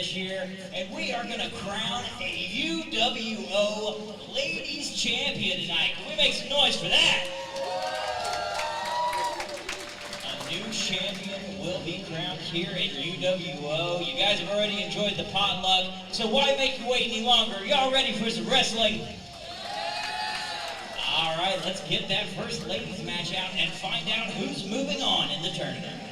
this year, and we are going to crown a UWO Ladies Champion tonight. Can we make some noise for that? A new champion will be crowned here at UWO. You guys have already enjoyed the potluck, so why make you wait any longer? Y'all ready for some wrestling? All right, let's get that first ladies match out and find out who's moving on in the tournament.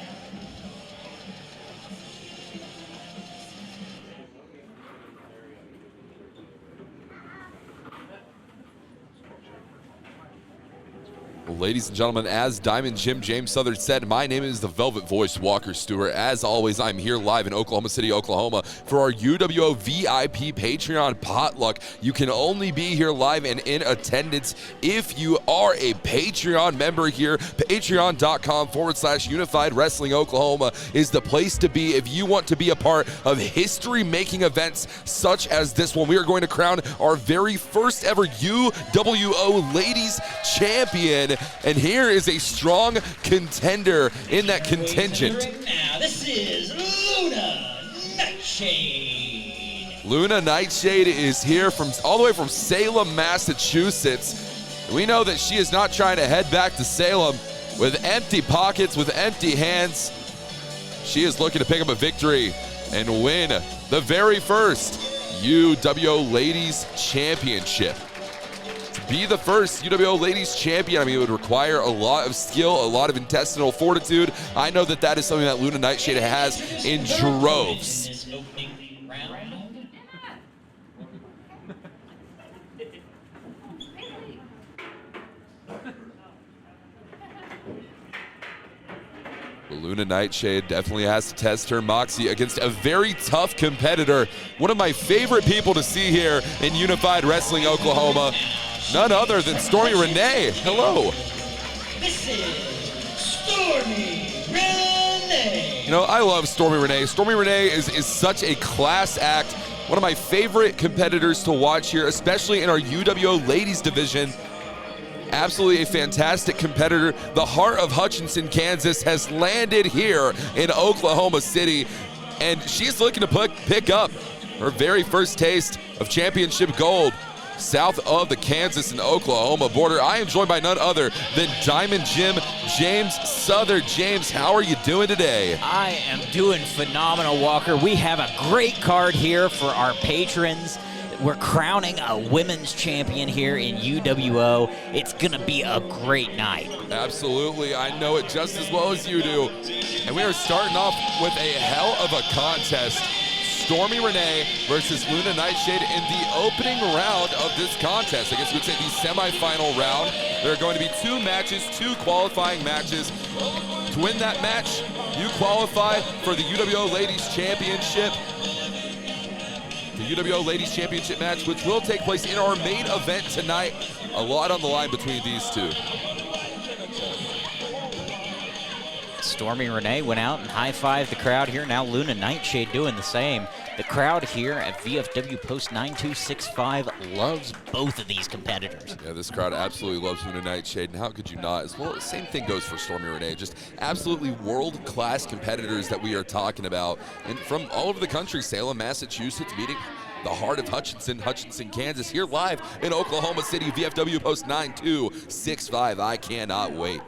Well, ladies and gentlemen, as Diamond Jim James Southern said, my name is the Velvet Voice Walker Stewart. As always, I'm here live in Oklahoma City, Oklahoma for our UWO VIP Patreon potluck. You can only be here live and in attendance if you are a Patreon member here. Patreon.com/Unified Wrestling Oklahoma is the place to be if you want to be a part of history-making events such as this one. We are going to crown our very first ever UWO Ladies Champion. And here is a strong contender in that contingent. Right now, this is Luna Nightshade. Luna Nightshade is here from all the way from Salem, Massachusetts. We know that she is not trying to head back to Salem with empty pockets, with empty hands. She is looking to pick up a victory and win the very first UWO Ladies Championship. Be the first UWO Ladies Champion, I mean, it would require a lot of skill, a lot of intestinal fortitude. I know that that is something that Luna Nightshade has in droves. Luna Nightshade definitely has to test her moxie against a very tough competitor. One of my favorite people to see here in Unified Wrestling Oklahoma. None other than Stormy Renee. Hello. This is Stormy Renee. You know, I love Stormy Renee. Stormy Renee is such a class act. One of my favorite competitors to watch here, especially in our UWO Ladies division. Absolutely a fantastic competitor. The heart of Hutchinson, Kansas has landed here in Oklahoma City, and she's looking to pick up her very first taste of championship gold south of the Kansas and Oklahoma border. I am joined by none other than Diamond Jim James Southern. James, how are you doing today? I am doing phenomenal, Walker. We have a great card here for our patrons. We're crowning a women's champion here in UWO. It's gonna be a great night. Absolutely, I know it just as well as you do. And we are starting off with a hell of a contest. Stormy Renee versus Luna Nightshade in the opening round of this contest. I guess we would say the semifinal round. There are going to be two matches, two qualifying matches. To win that match, you qualify for the UWO Ladies Championship. The UWO Ladies Championship match, which will take place in our main event tonight. A lot on the line between these two. Stormy Renee went out and high-fived the crowd here. Now Luna Nightshade doing the same. The crowd here at VFW Post 9265 loves both of these competitors. Yeah, this crowd absolutely loves Luna Nightshade, and how could you not? As well, same thing goes for Stormy Renee. Just absolutely world-class competitors that we are talking about. And from all over the country, Salem, Massachusetts, meeting the heart of Hutchinson, Kansas, here live in Oklahoma City, VFW Post 9265. I cannot wait.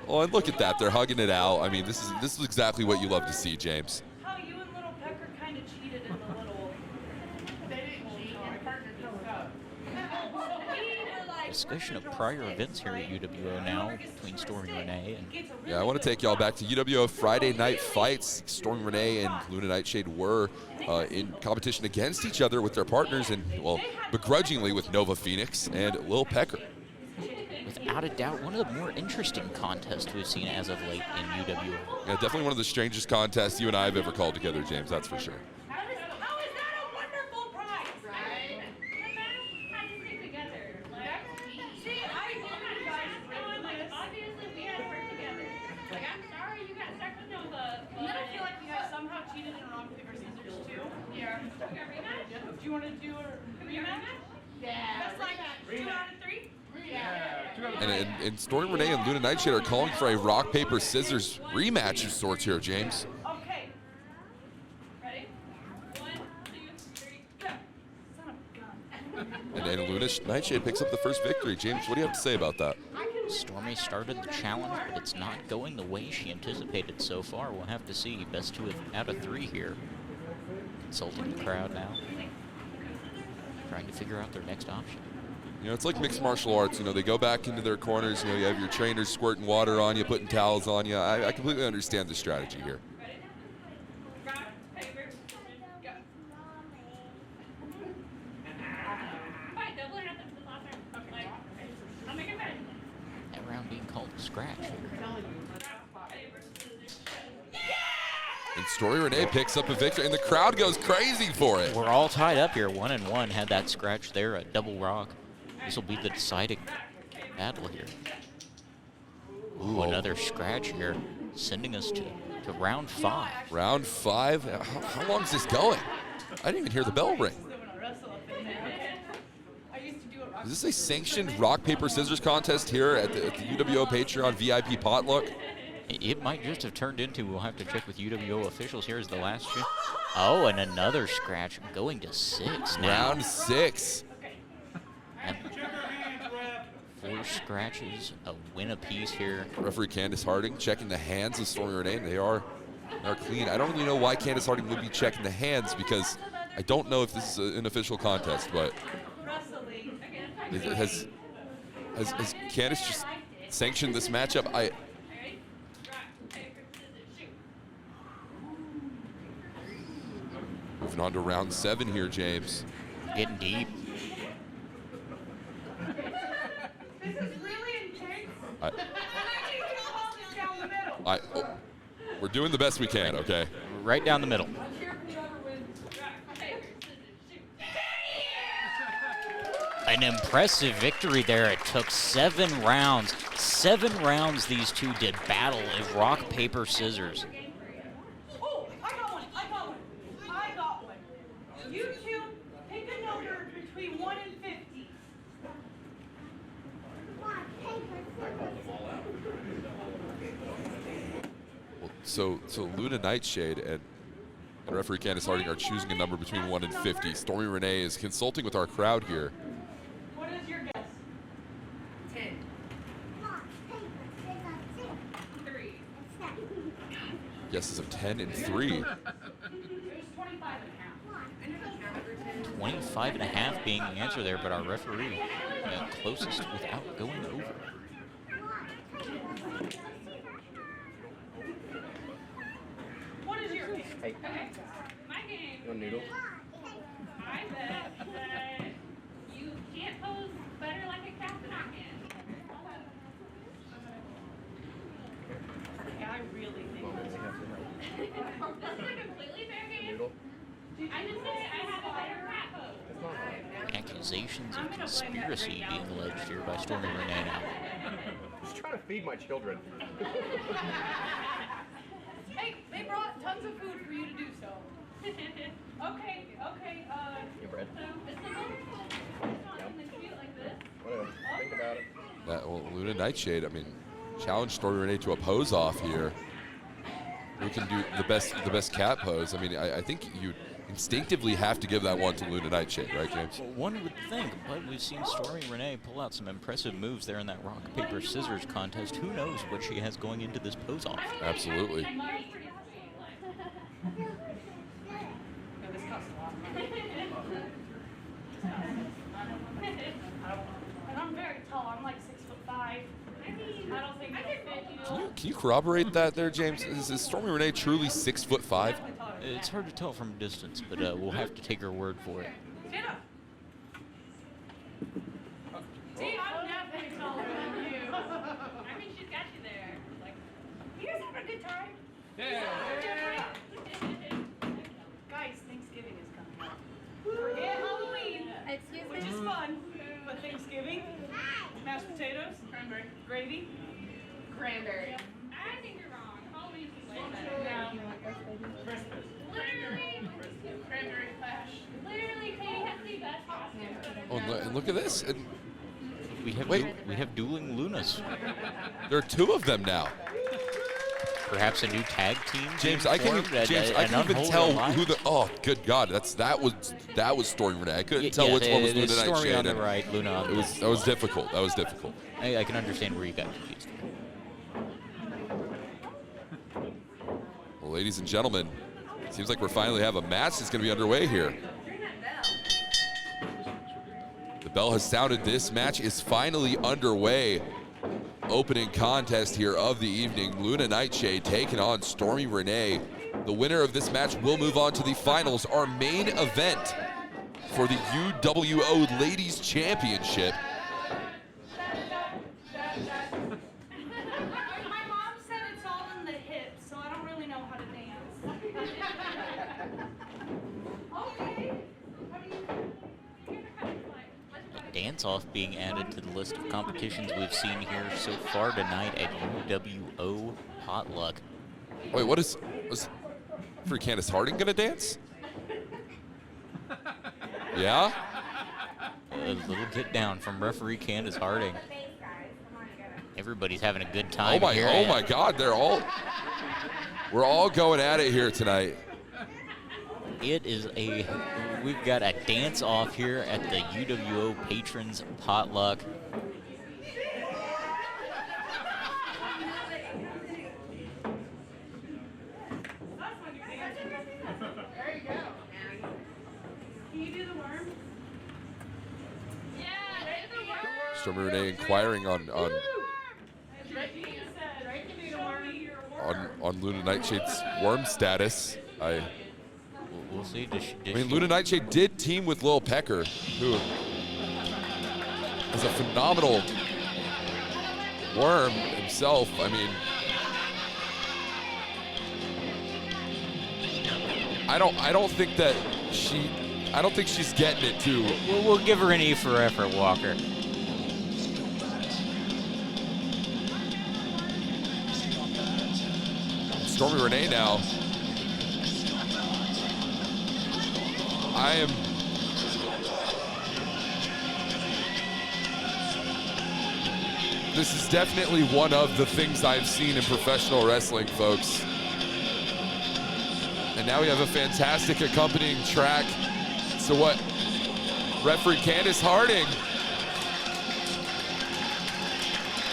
Oh, and look at that. They're hugging it out. I mean, this is exactly what you love to see, James. How you and Little Pecker kind of cheated in the little... They didn't cheat. Discussion of prior events here at UWO now between Stormy Renee and... Yeah, I want to take y'all back to UWO Friday Night Fights. Stormy Renee and Luna Nightshade were in competition against each other with their partners, and, well, begrudgingly with Nova Phoenix and Lil Pecker. Without a doubt, one of the more interesting contests we've seen as of late in UWO. Yeah, definitely one of the strangest contests you and I have ever called together, James, that's for sure. How is that a wonderful prize, right? How do you stick together? See, I want you guys like, obviously we had to work together. Like, I'm sorry you got stuck with Nova. And then I feel like you guys somehow cheated in rock, paper, scissors, too. Yeah. Okay, rematch? Do you want to do a rematch? Yeah. That's like 2 out of 3? And Stormy Renee and Luna Nightshade are calling for a rock, paper, scissors rematch of sorts here, James. Okay. Ready? 1, 2, 3, go. Son of a gun. And Luna Nightshade picks up the first victory. James, what do you have to say about that? Stormy started the challenge, but it's not going the way she anticipated so far. We'll have to see. Best 2 out of 3 here. Consulting the crowd now. Trying to figure out their next option. You know, it's like mixed martial arts. You know, they go back into their corners. You know, you have your trainers squirting water on you, putting towels on you. I completely understand the strategy here. Ready? Rock, paper, scissors, go. Fine, double or nothing for the last round. Okay. Like, I'll make it better. That round being called a scratch. Rock, paper, scissors, go. And Stormy Renee picks up a victory, and the crowd goes crazy for it. We're all tied up here, 1-1. Had that scratch there, a double rock. This will be the deciding battle here. Ooh, another scratch here, sending us to round 5. Round 5? How long is this going? I didn't even hear the bell ring. Is this a sanctioned rock, paper, scissors contest here at the UWO Patreon VIP Potluck? It might just have turned into, we'll have to check with UWO officials. Here's the last two. Oh, and another scratch, going to 6 now. Round 6. And 4 scratches, a win apiece here. Referee Candace Harding checking the hands of Stormy Renee, and they are clean. I don't really know why Candace Harding would be checking the hands, because I don't know if this is an official contest, but has Candace just sanctioned this matchup? Moving on to round 7 here, James. Getting deep. This is really intense. We're doing the best we can, okay? Right down the middle. An impressive victory there. It took 7 rounds. 7 rounds these two did battle of rock, paper, scissors. Oh, I got one. You two pick a number between 1 and 50. Well, so Luna Nightshade and referee Candace Harding are choosing a number between 1 and 50. Stormy Renee is consulting with our crowd here. What is your guess? 10. 3. Guesses of 10 and 3. It was 25 and a half. 25 and a half being the answer there, but our referee closest without going over. What is your game? Hey. Okay. My game. You want noodle? I bet that you can't pose better like a cat than I can. Yeah, I really think that's a completely fair game. Noodle? I just say I have a better cat pose. Accusations of conspiracy being alleged here by Stormy Renee now. Just trying to feed my children. Hey, they brought tons of food for you to do so. Okay, Your bread? so it's the it's not in the cute like this. Whatever. Think about it. Well, Luna Nightshade, I mean, challenge Stormy Renee to a pose off here. We can do the best cat pose. I mean, I think you instinctively have to give that one to Luna Nightshade, right, James? Well, one would think, but we've seen Stormy Renee pull out some impressive moves there in that rock, paper, scissors contest. Who knows what she has going into this pose-off? Absolutely. This costs a lot of money. And I'm very tall. I'm like 6'5". I don't think it'll fit, you know. Can you corroborate that there, James? Is Stormy Renee truly 6'5"? It's hard to tell from a distance, but we'll have to take her word for it. Stand up. See, I'm definitely taller than you. I mean, she's got you there. Like, you guys having a good time? Yeah. Guys, Thanksgiving is coming up. Forget Halloween. Excuse Which me? is fun. But Thanksgiving, mashed potatoes, cranberry, gravy, cranberry. I think you're wrong. Halloween's way better. Christmas. Literally, cranberry flash. Literally, Cade has the best costume. Oh, and look at this. And We have Wait. we have dueling Lunas. There are 2 of them now. Perhaps a new tag team. James, being I can't formed, even an unholy tell alliance? who the. Oh, good God, that was Stormy Renee. I couldn't tell which one was Luna Stormy Nightshade. on the right, Luna on the left. That was difficult. That was difficult. I can understand where you got confused. Well, ladies and gentlemen, it seems like we're finally have a match that's going to be underway here. The bell has sounded. This match is finally underway. Opening contest here of the evening. Luna Nightshade taking on Stormy Renee. The winner of this match will move on to the finals, our main event for the UWO Ladies Championship. My mom said it's all in the hips, so I don't really know how to dance. Okay. How do you Dance-off being added to the list of competitions we've seen here so far tonight at UWO Potluck. Wait, was Free Candace Harding gonna dance? Yeah? A little get down from referee Candace Harding. Everybody's having a good time here. Oh my God, we're all going at it here tonight. We've got a dance-off here at the UWO Patrons Potluck. There you go. Can you do the worm? Yeah, do the worm. Stormy Renee inquiring on Luna Nightshade's worm status. We'll see. I mean, Luna Nightshade did team with Lil Pecker, who is a phenomenal worm himself. I mean, I don't think she's getting it too. We'll give her an E for effort, Walker. Stormy Renee now. This is definitely one of the things I've seen in professional wrestling, folks. And now we have a fantastic accompanying track. So what referee Candace Harding.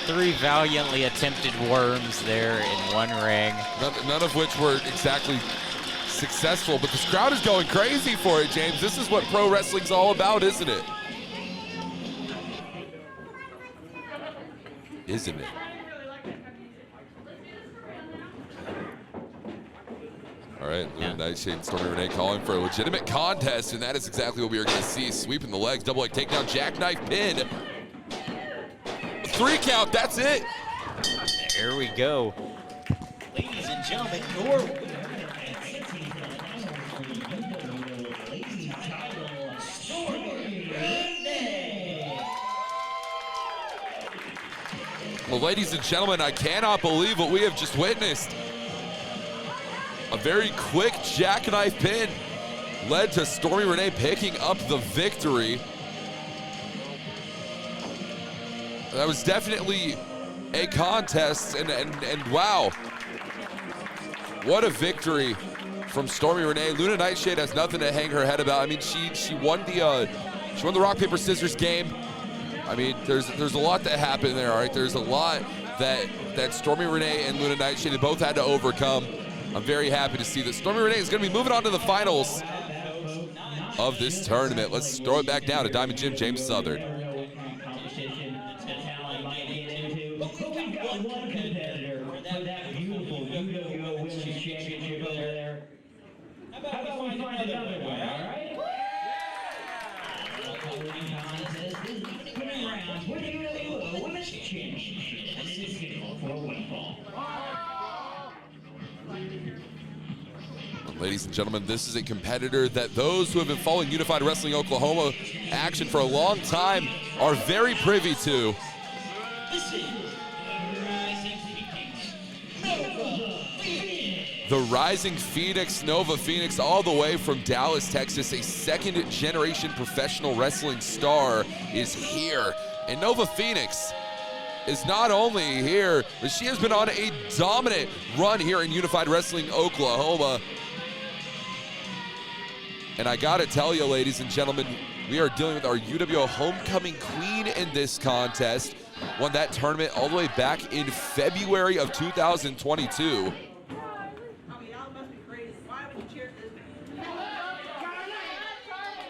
3 valiantly attempted worms there in one ring. None of which were exactly successful, but this crowd is going crazy for it, James. This is what pro wrestling's all about, isn't it? Isn't it? All right, Luna Nightshade and Stormy Renee calling for a legitimate contest, and that is exactly what we are going to see. Sweeping the legs, double leg takedown, jackknife pin. 3 count, that's it. There we go. Ladies and gentlemen, your winner at 16 ladies title, Stormy Renee. Well, ladies and gentlemen, I cannot believe what we have just witnessed. A very quick jackknife pin led to Stormy Renee picking up the victory. That was definitely a contest, and wow, what a victory from Stormy Renee. Luna Nightshade has nothing to hang her head about. I mean, she won the rock paper scissors game. I mean, there's a lot that happened there. All right, there's a lot that Stormy Renee and Luna Nightshade both had to overcome. I'm very happy to see that Stormy Renee is going to be moving on to the finals of this tournament. Let's throw it back down to Diamond Jim James Southern. One competitor for that beautiful UWO Women's Championship over there. How about we find another one, all right? Contest is evening rounds for the UWO Women's Championship. This is scheduled for one fall. Ladies and gentlemen, this is a competitor that those who have been following Unified Wrestling Oklahoma action for a long time are very privy to. This is The Rising Phoenix, Nova Phoenix, all the way from Dallas, Texas, a second-generation professional wrestling star is here And Nova Phoenix is not only here, but she has been on a dominant run here in Unified Wrestling Oklahoma. And I gotta tell you, ladies and gentlemen, we are dealing with our UWO homecoming queen in this contest. Won that tournament all the way back in February of 2022.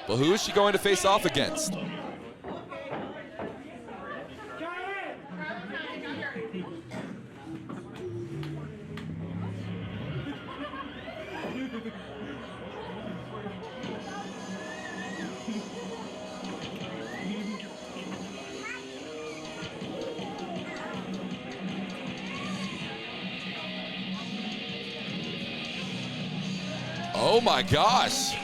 But who is she going to face off against? Oh my gosh.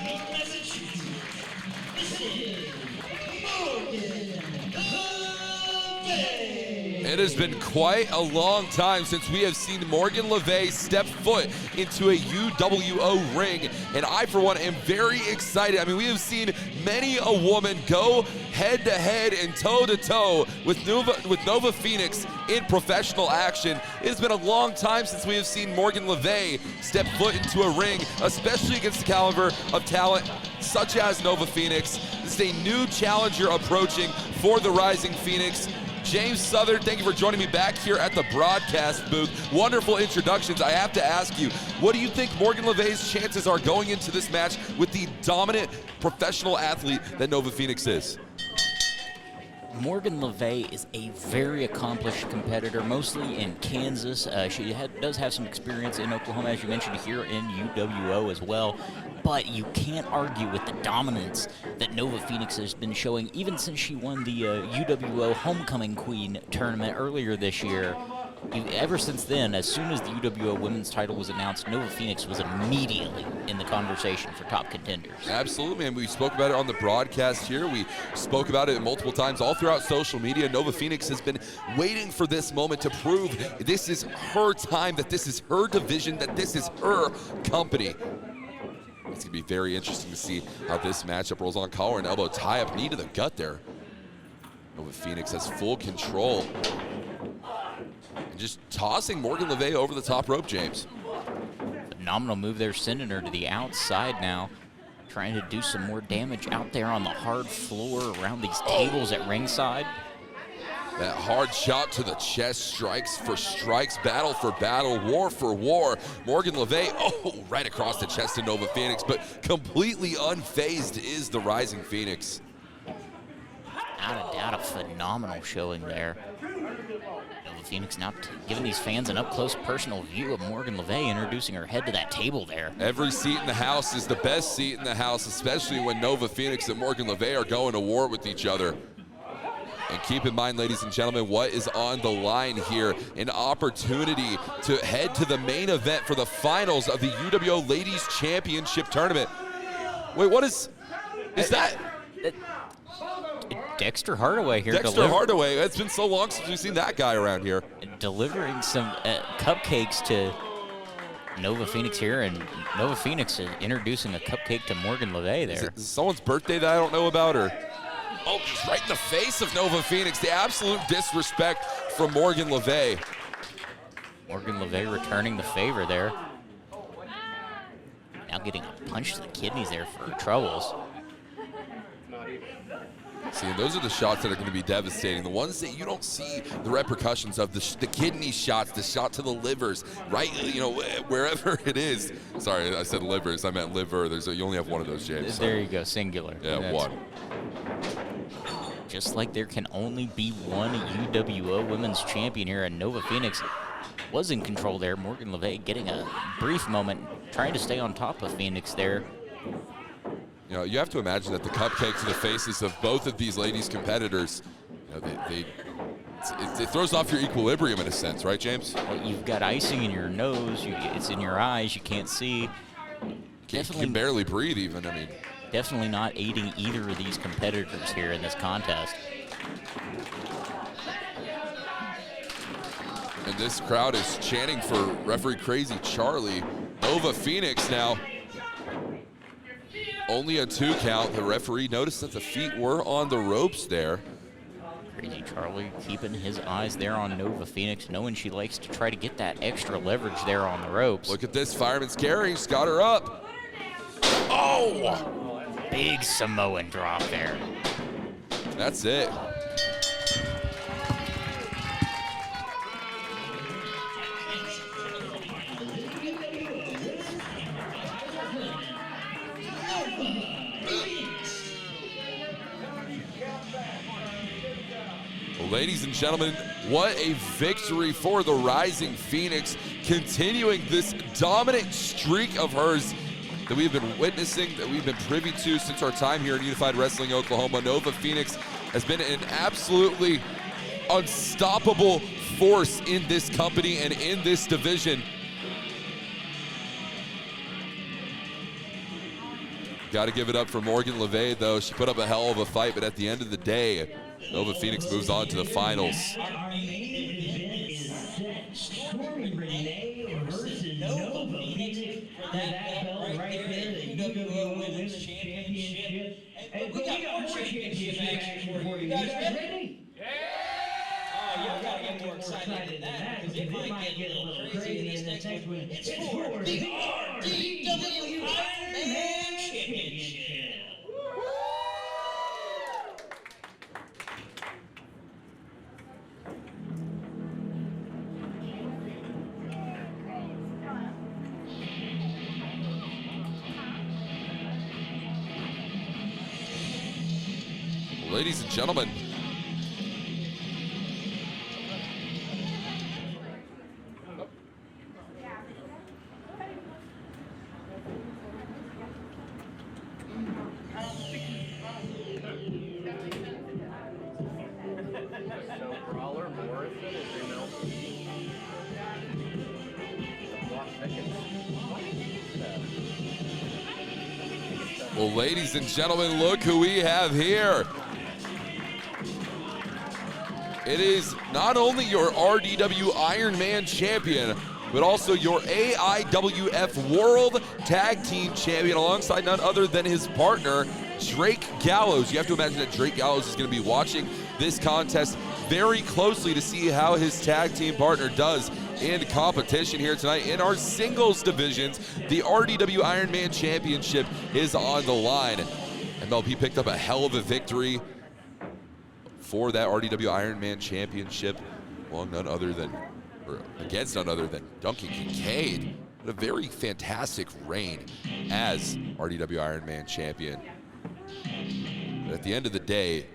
It has been quite a long time since we have seen Morgan LeVay step foot into a UWO ring, and I, for one, am very excited. I mean, we have seen many a woman go head-to-head and toe-to-toe with Nova Phoenix in professional action. It has been a long time since we have seen Morgan LeVay step foot into a ring, especially against the caliber of talent such as Nova Phoenix. This is a new challenger approaching for the Rising Phoenix. James Southern, thank you for joining me back here at the broadcast booth. Wonderful introductions. I have to ask you, what do you think Morgan LeVay's chances are going into this match with the dominant professional athlete that Nova Phoenix is? Morgan LeVay is a very accomplished competitor, mostly in Kansas. She does have some experience in Oklahoma, as you mentioned, here in UWO as well. But you can't argue with the dominance that Nova Phoenix has been showing, even since she won the UWO Homecoming Queen tournament earlier this year. Ever since then, as soon as the UWO women's title was announced, Nova Phoenix was immediately in the conversation for top contenders. Absolutely, and we spoke about it on the broadcast here. We spoke about it multiple times all throughout social media. Nova Phoenix has been waiting for this moment to prove this is her time, that this is her division, that this is her company. It's going to be very interesting to see how this matchup rolls on. Collar and elbow tie up, knee to the gut there. Nova Phoenix has full control. And just tossing Morgan LeVay over the top rope, James. Phenomenal move there, sending her to the outside now. Trying to do some more damage out there on the hard floor around these tables at ringside. That hard shot to the chest, strikes for strikes, battle for battle, war for war. Morgan LeVay, right across the chest to Nova Phoenix, but completely unfazed is the Rising Phoenix. Without a doubt, a phenomenal showing there. Nova Phoenix now giving these fans an up-close personal view of Morgan LeVay, introducing her head to that table there. Every seat in the house is the best seat in the house, especially when Nova Phoenix and Morgan LeVay are going to war with each other. And keep in mind, ladies and gentlemen, what is on the line here? An opportunity to head to the main event for the finals of the UWO Ladies Championship Tournament. Wait, what is that? Dexter Hardaway here. Dexter Hardaway. It's been so long since we've seen that guy around here. Delivering some cupcakes to Nova Phoenix here, and Nova Phoenix is introducing a cupcake to Morgan LeVay there. Is it someone's birthday that I don't know about, or? Oh, just right in the face of Nova Phoenix. The absolute disrespect from Morgan LeVay. Morgan LeVay returning the favor there. Now getting a punch to the kidneys there for her troubles. See, and those are the shots that are going to be devastating. The ones that you don't see the repercussions of, the kidney shots, the shot to the livers, right, wherever it is. Sorry, I said livers. I meant liver. You only have one of those, James. There you go, singular. Yeah, one. Just like there can only be one UWO Women's Champion here, and Nova Phoenix was in control there. Morgan LeVay getting a brief moment, trying to stay on top of Phoenix there. You know, you have to imagine that the cupcake to the faces of both of these ladies competitors, it throws off your equilibrium in a sense, right, James? Well, you've got icing in your nose, it's in your eyes, you can't see. You can barely breathe even, I mean. Definitely not aiding either of these competitors here in this contest. And this crowd is chanting for referee Crazy Charlie. Nova Phoenix now. Only a 2 count. The referee noticed that the feet were on the ropes there. Crazy Charlie keeping his eyes there on Nova Phoenix, knowing she likes to try to get that extra leverage there on the ropes. Look at this, Fireman's carry. She's got her up. Oh! Big Samoan drop there. That's it. Ladies and gentlemen, what a victory for the Rising Phoenix, continuing this dominant streak of hers that we've been witnessing, that we've been privy to since our time here in Unified Wrestling Oklahoma. Nova Phoenix has been an absolutely unstoppable force in this company and in this division. Got to give it up for Morgan LeVay, though. She put up a hell of a fight, but at the end of the day, Nova Phoenix moves on to the finals. Our main event is set. Stormy Renee versus Nova Phoenix for that belt right there, the UWO Women's Championship. And we got more championship action for you. You guys ready? Yeah! Oh, y'all gotta get more excited than that, because it might get a little crazy in this next one. It's for the RDW Iron Man Championship. Ladies and gentlemen, So Brawler, Morrison, and female. Block seconds. well, ladies and gentlemen, look who we have here. It is not only your RDW Iron Man champion, but also your AIWF World Tag Team Champion, alongside none other than his partner, Drake Gallows. You have to imagine that Drake Gallows is going to be watching this contest very closely to see how his tag team partner does in competition here tonight. In our singles divisions, the RDW Iron Man Championship is on the line. MLP picked up a hell of a victory for that RDW Iron Man Championship, against none other than Duncan Cade. But a very fantastic reign as RDW Iron Man Champion. But at the end of the day,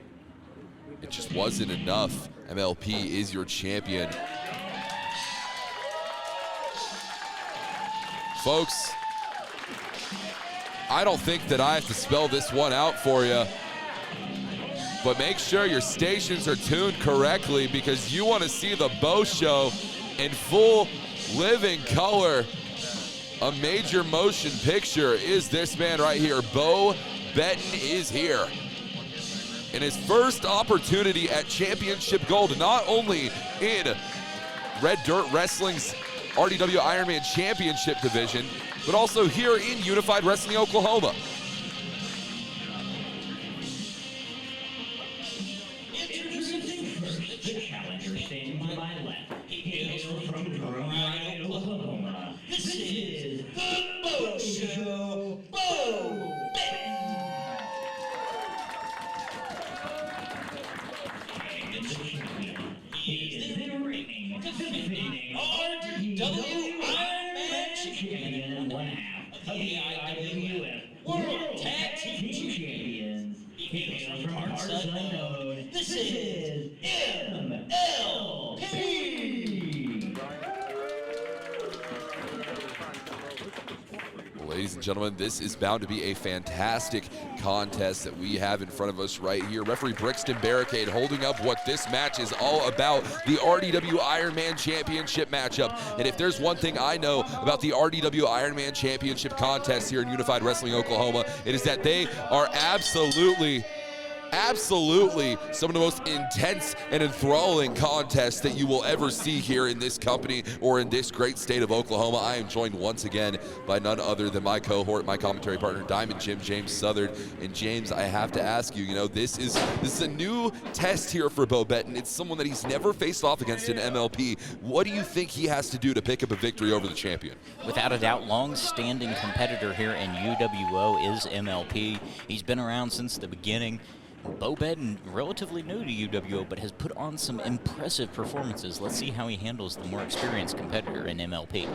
it just wasn't enough. MLP is your champion. Folks, I don't think that I have to spell this one out for you. But make sure your stations are tuned correctly, because you want to see the Bo Show in full living color. A major motion picture is this man right here. Bo Benton is here. In his first opportunity at Championship Gold, not only in Red Dirt Wrestling's RDW Iron Man Championship division, but also here in Unified Wrestling Oklahoma. The challenger standing to my left. He hails from Stormy, Oklahoma. This is the Bo Show, Bo Benton. And the champion, he is the reigning, defending RDW Iron Man champion and one half of the AIWF World Tag Team Champions. He hails from parts unknown. This is MLP. Ladies and gentlemen, this is bound to be a fantastic contest that we have in front of us right here. Referee Brixton Barricade holding up what this match is all about, the RDW Iron Man Championship matchup. And if there's one thing I know about the RDW Iron Man Championship contest here in Unified Wrestling Oklahoma, it is that they are absolutely absolutely some of the most intense and enthralling contests that you will ever see here in this company or in this great state of Oklahoma. I am joined once again by none other than my cohort, my commentary partner, Diamond Jim, James Southard. And James, I have to ask you, this is a new test here for Bo Betton. It's someone that he's never faced off against in MLP. What do you think he has to do to pick up a victory over the champion? Without a doubt, long-standing competitor here in UWO is MLP. He's been around since the beginning. Bo Betton, relatively new to UWO, but has put on some impressive performances. Let's see how he handles the more experienced competitor in MLP.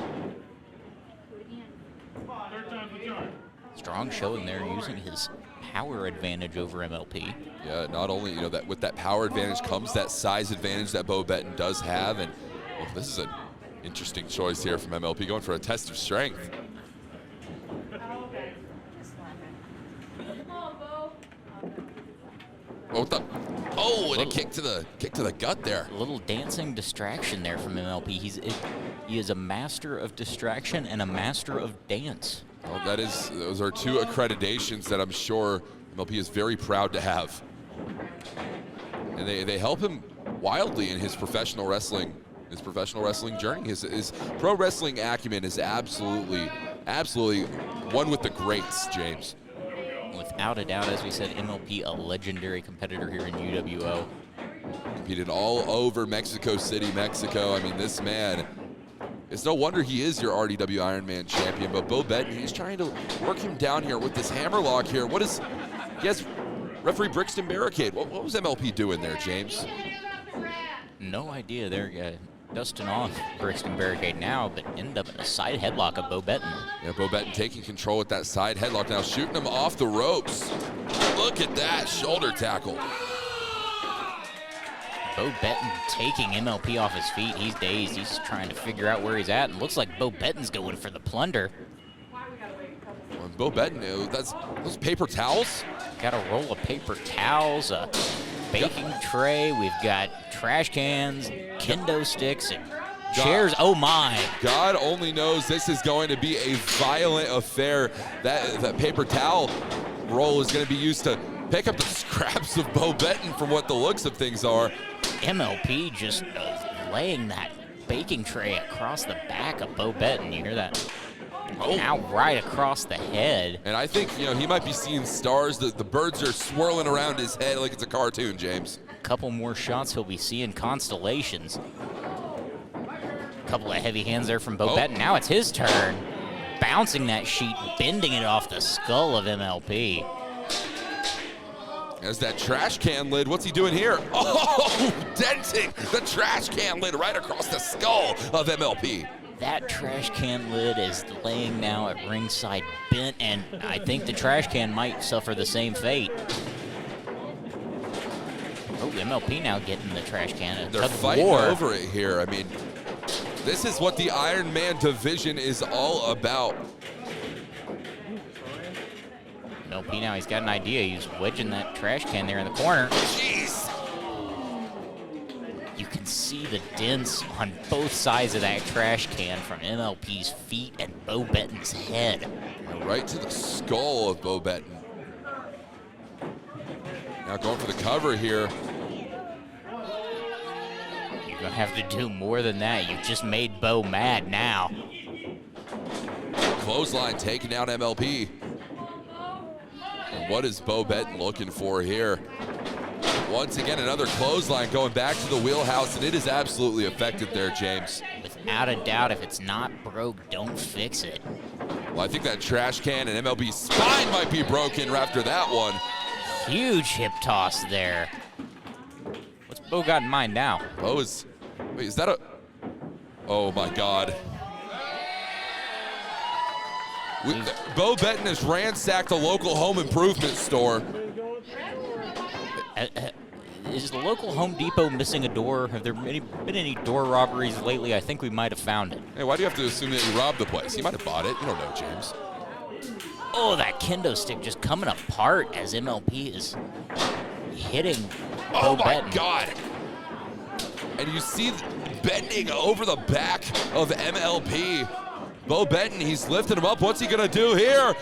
Strong showing there, using his power advantage over MLP. Yeah, not only, that with that power advantage comes that size advantage that Bo Betton does have. And this is an interesting choice here from MLP, going for a test of strength. And a kick to the gut there. A little dancing distraction there from MLP. He is a master of distraction and a master of dance. Well, those are two accreditations that I'm sure MLP is very proud to have. And they help him wildly in his professional wrestling journey. His pro wrestling acumen is absolutely one with the greats, James. Without a doubt, as we said, MLP, a legendary competitor here in UWO. Competed all over Mexico City, Mexico. I mean, this man, it's no wonder he is your RDW Iron Man champion, but Bo Betton, he's trying to work him down here with this hammerlock here. Yes, referee Brixton barricade. What was MLP doing there, James? No idea. They're dusting off Brixton barricade now, but ended up in a side headlock of Bo Betton. Yeah, Bo Betton taking control with that side headlock now, shooting him off the ropes. Look at that shoulder tackle. Bo Betton taking MLP off his feet. He's dazed. He's trying to figure out where he's at. And looks like Bo Betton's going for the plunder. Well, Bo Betton, that's those paper towels. Got a roll of paper towels, a baking tray. We've got trash cans, kendo sticks, and chairs. Oh my! God only knows this is going to be a violent affair. That paper towel roll is going to be used to pick up the scraps of Bo Betton from what the looks of things are. MLP just laying that baking tray across the back of Bo Betton. You hear that? Oh. Now right across the head. And I think, he might be seeing stars. The birds are swirling around his head like it's a cartoon, James. A couple more shots, he'll be seeing constellations. A couple of heavy hands there from Bo Betton. Now it's his turn. Bouncing that sheet, bending it off the skull of MLP. As that trash can lid, what's he doing here? Oh, denting the trash can lid right across the skull of MLP. That trash can lid is laying now at ringside bent, and I think the trash can might suffer the same fate. Oh, MLP now getting the trash can. They're fighting over it here. I mean, this is what the Iron Man division is all about. MLP now, he's got an idea. He's wedging that trash can there in the corner. Jeez! You can see the dents on both sides of that trash can from MLP's feet and Bo Betton's head. Right to the skull of Bo Betton. Now going for the cover here. You're gonna have to do more than that. You just made Bo mad now. Clothesline taking down MLP. And what is Bo Betton looking for here? Once again, another clothesline going back to the wheelhouse, and it is absolutely effective there, James. Without a doubt, if it's not broke, don't fix it. Well, I think that trash can and MLB's spine might be broken after that one. Huge hip toss there. What's Bo got in mind now? Bo is, wait, is that a, oh my God. Bo Betton has ransacked a local home improvement store. Is the local Home Depot missing a door? Have there been any door robberies lately? I think we might have found it. Hey, why do you have to assume that he robbed the place? He might have bought it. You don't know, James. Oh, that kendo stick just coming apart as MLP is hitting Bo Betton. Oh my God. And you see bending over the back of MLP. Bo Betton, he's lifting him up. What's he gonna do here?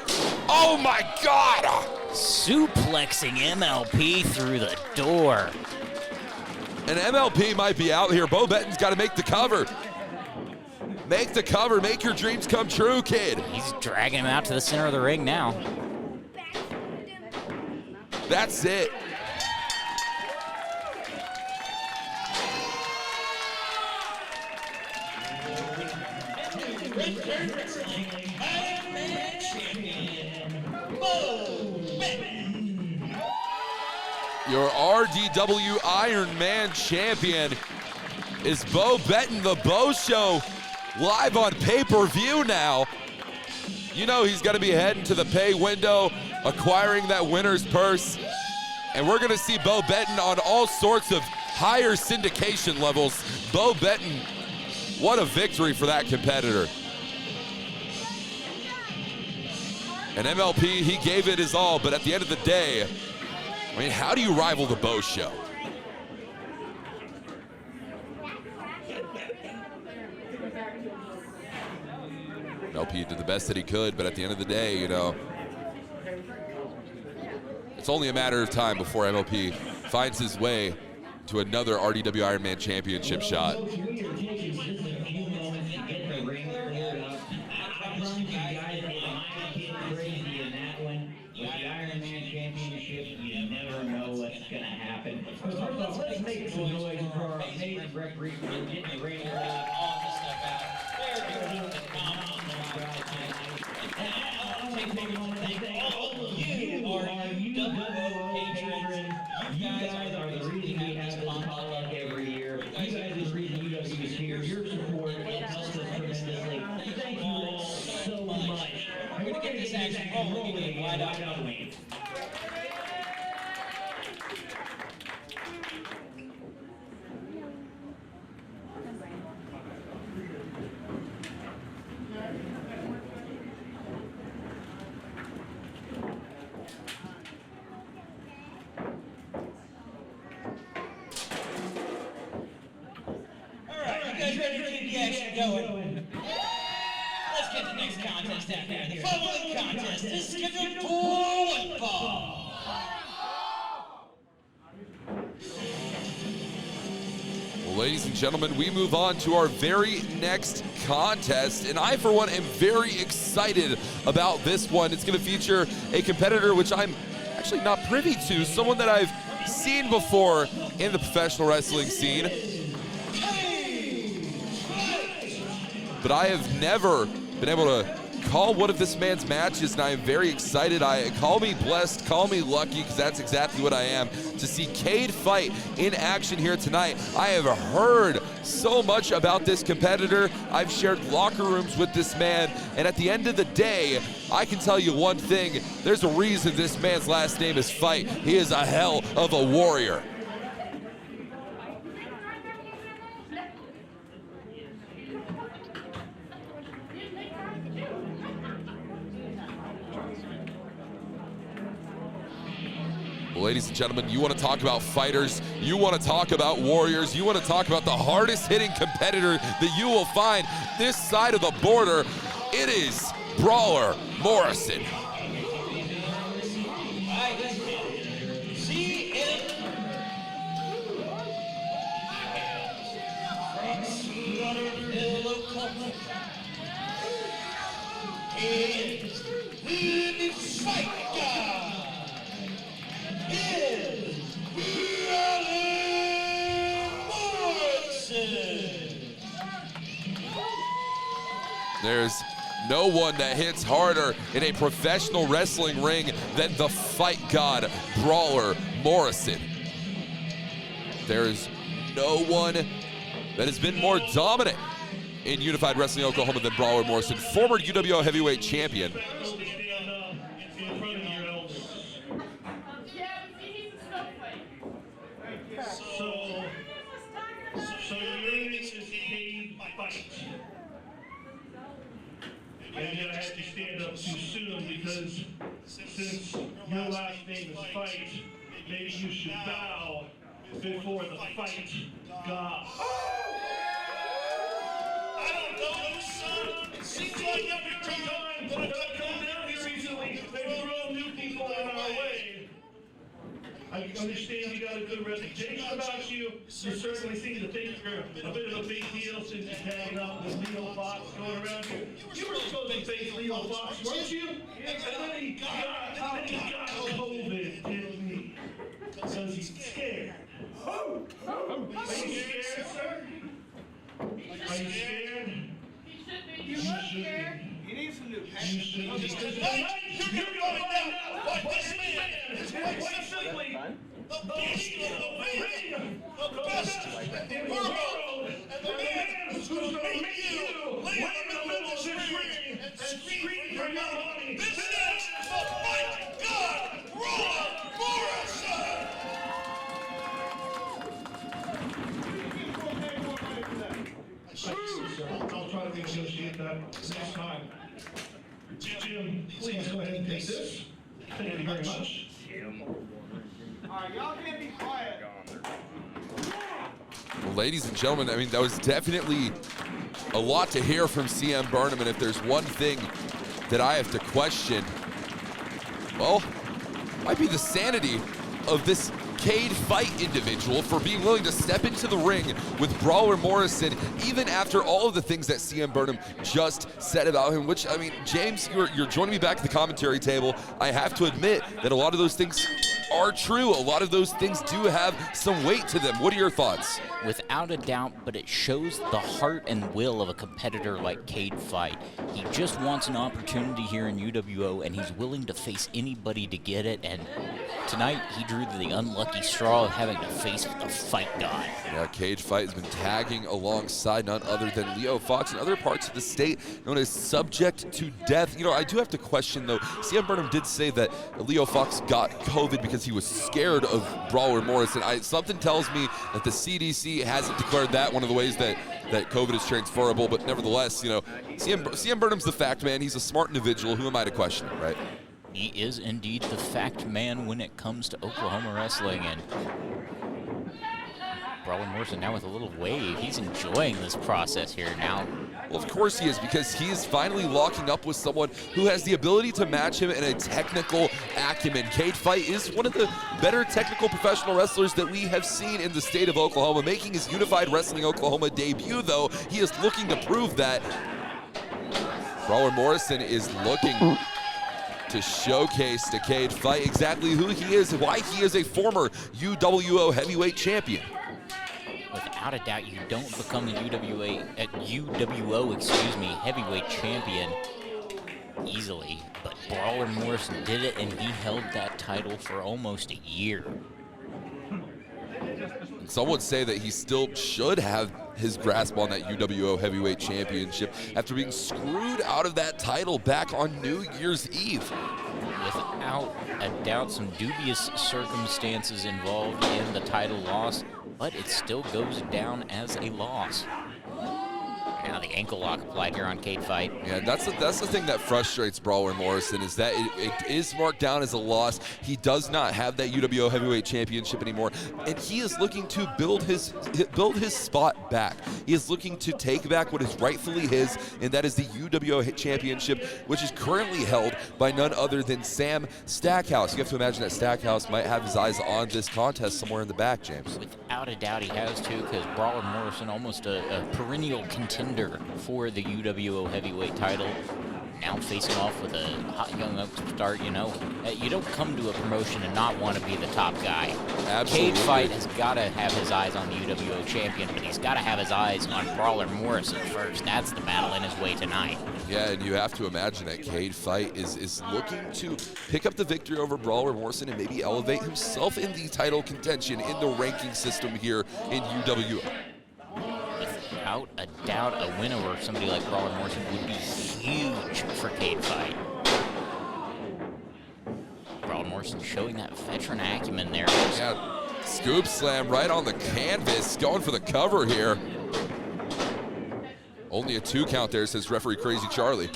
Oh my God! Suplexing MLP through the door. And MLP might be out here. Bo Betton's got to make the cover. Make the cover. Make your dreams come true, kid. He's dragging him out to the center of the ring now. That's it. Your RDW Iron Man champion is Bo Betton. The Bo Show live on pay-per-view now. You know he's going to be heading to the pay window, acquiring that winner's purse. And we're going to see Bo Betton on all sorts of higher syndication levels. Bo Betton, what a victory for that competitor. And MLP, he gave it his all, but at the end of the day, I mean, how do you rival the Bo Show? MLP did the best that he could, but at the end of the day, you know, it's only a matter of time before MLP finds his way to another RDW Iron Man championship shot. Let's make some noise for our amazing referee for getting the ring on the step out. They're doing the comments on the crowd tonight. And I want to take a moment to thank all of you, our UWO patrons. You guys are the reason we have this Potluck every year. You guys are the reason UWO is here. Your support helps us tremendously. Thank you all so much. We're going to get this action rolling wide out on me. Going. Let's get the next contest out here. The following contest is scheduled for one fall. Well, ladies and gentlemen, we move on to our very next contest, and I, for one, am very excited about this one. It's going to feature a competitor which I'm actually not privy to, someone that I've seen before in the professional wrestling scene. But I have never been able to call one of this man's matches, and I am very excited. Call me blessed, call me lucky, because that's exactly what I am, to see Cade fight in action here tonight. I have heard so much about this competitor. I've shared locker rooms with this man, and at the end of the day, I can tell you one thing. There's a reason this man's last name is Fight. He is a hell of a warrior. Well, ladies and gentlemen, you want to talk about fighters, you want to talk about warriors, you want to talk about the hardest hitting competitor that you will find this side of the border. It is Brawler Morrison. There's no one that hits harder in a professional wrestling ring than the fight god, Brawler Morrison. There is no one that has been more dominant in Unified Wrestling Oklahoma than Brawler Morrison, former UWO heavyweight champion. So your name is Cade Fight. And I had to stand up too soon because since your last name is Fight, maybe you should bow before the fight god. I don't know, son. It seems like every time that I've come down here recently, they throw new people in our way. understand you got a good reputation about you. You certainly seem to think you're a bit of a big deal since you're tagging up with Leo Fox going around here. You were supposed to face Leo Fox, weren't you? And then he got COVID, didn't he? Because he's scared. Are you scared, sir? Are you scared? You look scared. You need some new pants. You should be. Because tonight, you're going to find out what this man is quite simply the beast of the ring, the best in the world, and the man who's going to make you lay in the middle of this ring and scream for your money. This is the Fight God, Brawler Morrison! I'll try to negotiate that next time. Jim, please go ahead and take this. Thank you very much. Alright, y'all can't be quiet. Well, ladies and gentlemen, I mean, that was definitely a lot to hear from CM Burnham, and if there's one thing that I have to question, well, might be the sanity of this Cade fight individual for being willing to step into the ring with Brawler Morrison, even after all of the things that CM Burnham just said about him, which, I mean, James, you're joining me back at the commentary table. I have to admit that a lot of those things are true. A lot of those things do have some weight to them. What are your thoughts? Without a doubt, but it shows the heart and will of a competitor like Cade Fight. He just wants an opportunity here in UWO, and he's willing to face anybody to get it, and tonight he drew the unlucky straw of having to face the Fight God. Yeah, Cade Fight has been tagging alongside none other than Leo Fox in other parts of the state known as Subject to Death. You know, I do have to question, though, CM Burnham did say that Leo Fox got COVID because he was scared of Brawler Morrison. Something tells me that the CDC hasn't declared that one of the ways that COVID is transferable, but nevertheless, you know, CM Burnham's the fact man. He's a smart individual. Who am I to question it, right? He is indeed the fact man when it comes to Oklahoma wrestling, and Brawler Morrison now with a little wave. He's enjoying this process here now. Well, of course he is, because he is finally locking up with someone who has the ability to match him in a technical acumen. Cade Fight is one of the better technical professional wrestlers that we have seen in the state of Oklahoma. Making his Unified Wrestling Oklahoma debut, though, he is looking to prove that. Brawler Morrison is looking to showcase to Cade Fight exactly who he is and why he is a former UWO heavyweight champion. Without a doubt, you don't become the UWO heavyweight champion easily, but Brawler Morrison did it, and he held that title for almost a year. Some would say that he still should have his grasp on that UWO heavyweight championship after being screwed out of that title back on New Year's Eve. Without a doubt, some dubious circumstances involved in the title loss, but it still goes down as a loss. Now the ankle lock applied here on Cade Fight. Yeah, that's the thing that frustrates Brawler Morrison, is that it is marked down as a loss. He does not have that UWO heavyweight championship anymore, and he is looking to build his spot back. He is looking to take back what is rightfully his, and that is the UWO championship, which is currently held by none other than Sam Stackhouse. You have to imagine that Stackhouse might have his eyes on this contest somewhere in the back, James. Without a doubt he has to, because Brawler Morrison, almost a perennial contender for the UWO heavyweight title, now facing off with a hot young upstart. You know, you don't come to a promotion and not want to be the top guy. Absolutely. Cade Fight has got to have his eyes on the UWO champion, but he's got to have his eyes on Brawler Morrison first. That's the battle in his way tonight. Yeah, and you have to imagine that Cade Fight is looking to pick up the victory over Brawler Morrison and maybe elevate himself in the title contention in the ranking system here in UWO. Without a doubt, a win over somebody like Brawler Morrison would be huge for Cade Fight. Brawler Morrison showing that veteran acumen there. Yeah, scoop slam right on the canvas, going for the cover here. Only a 2 count there, says referee Crazy Charlie.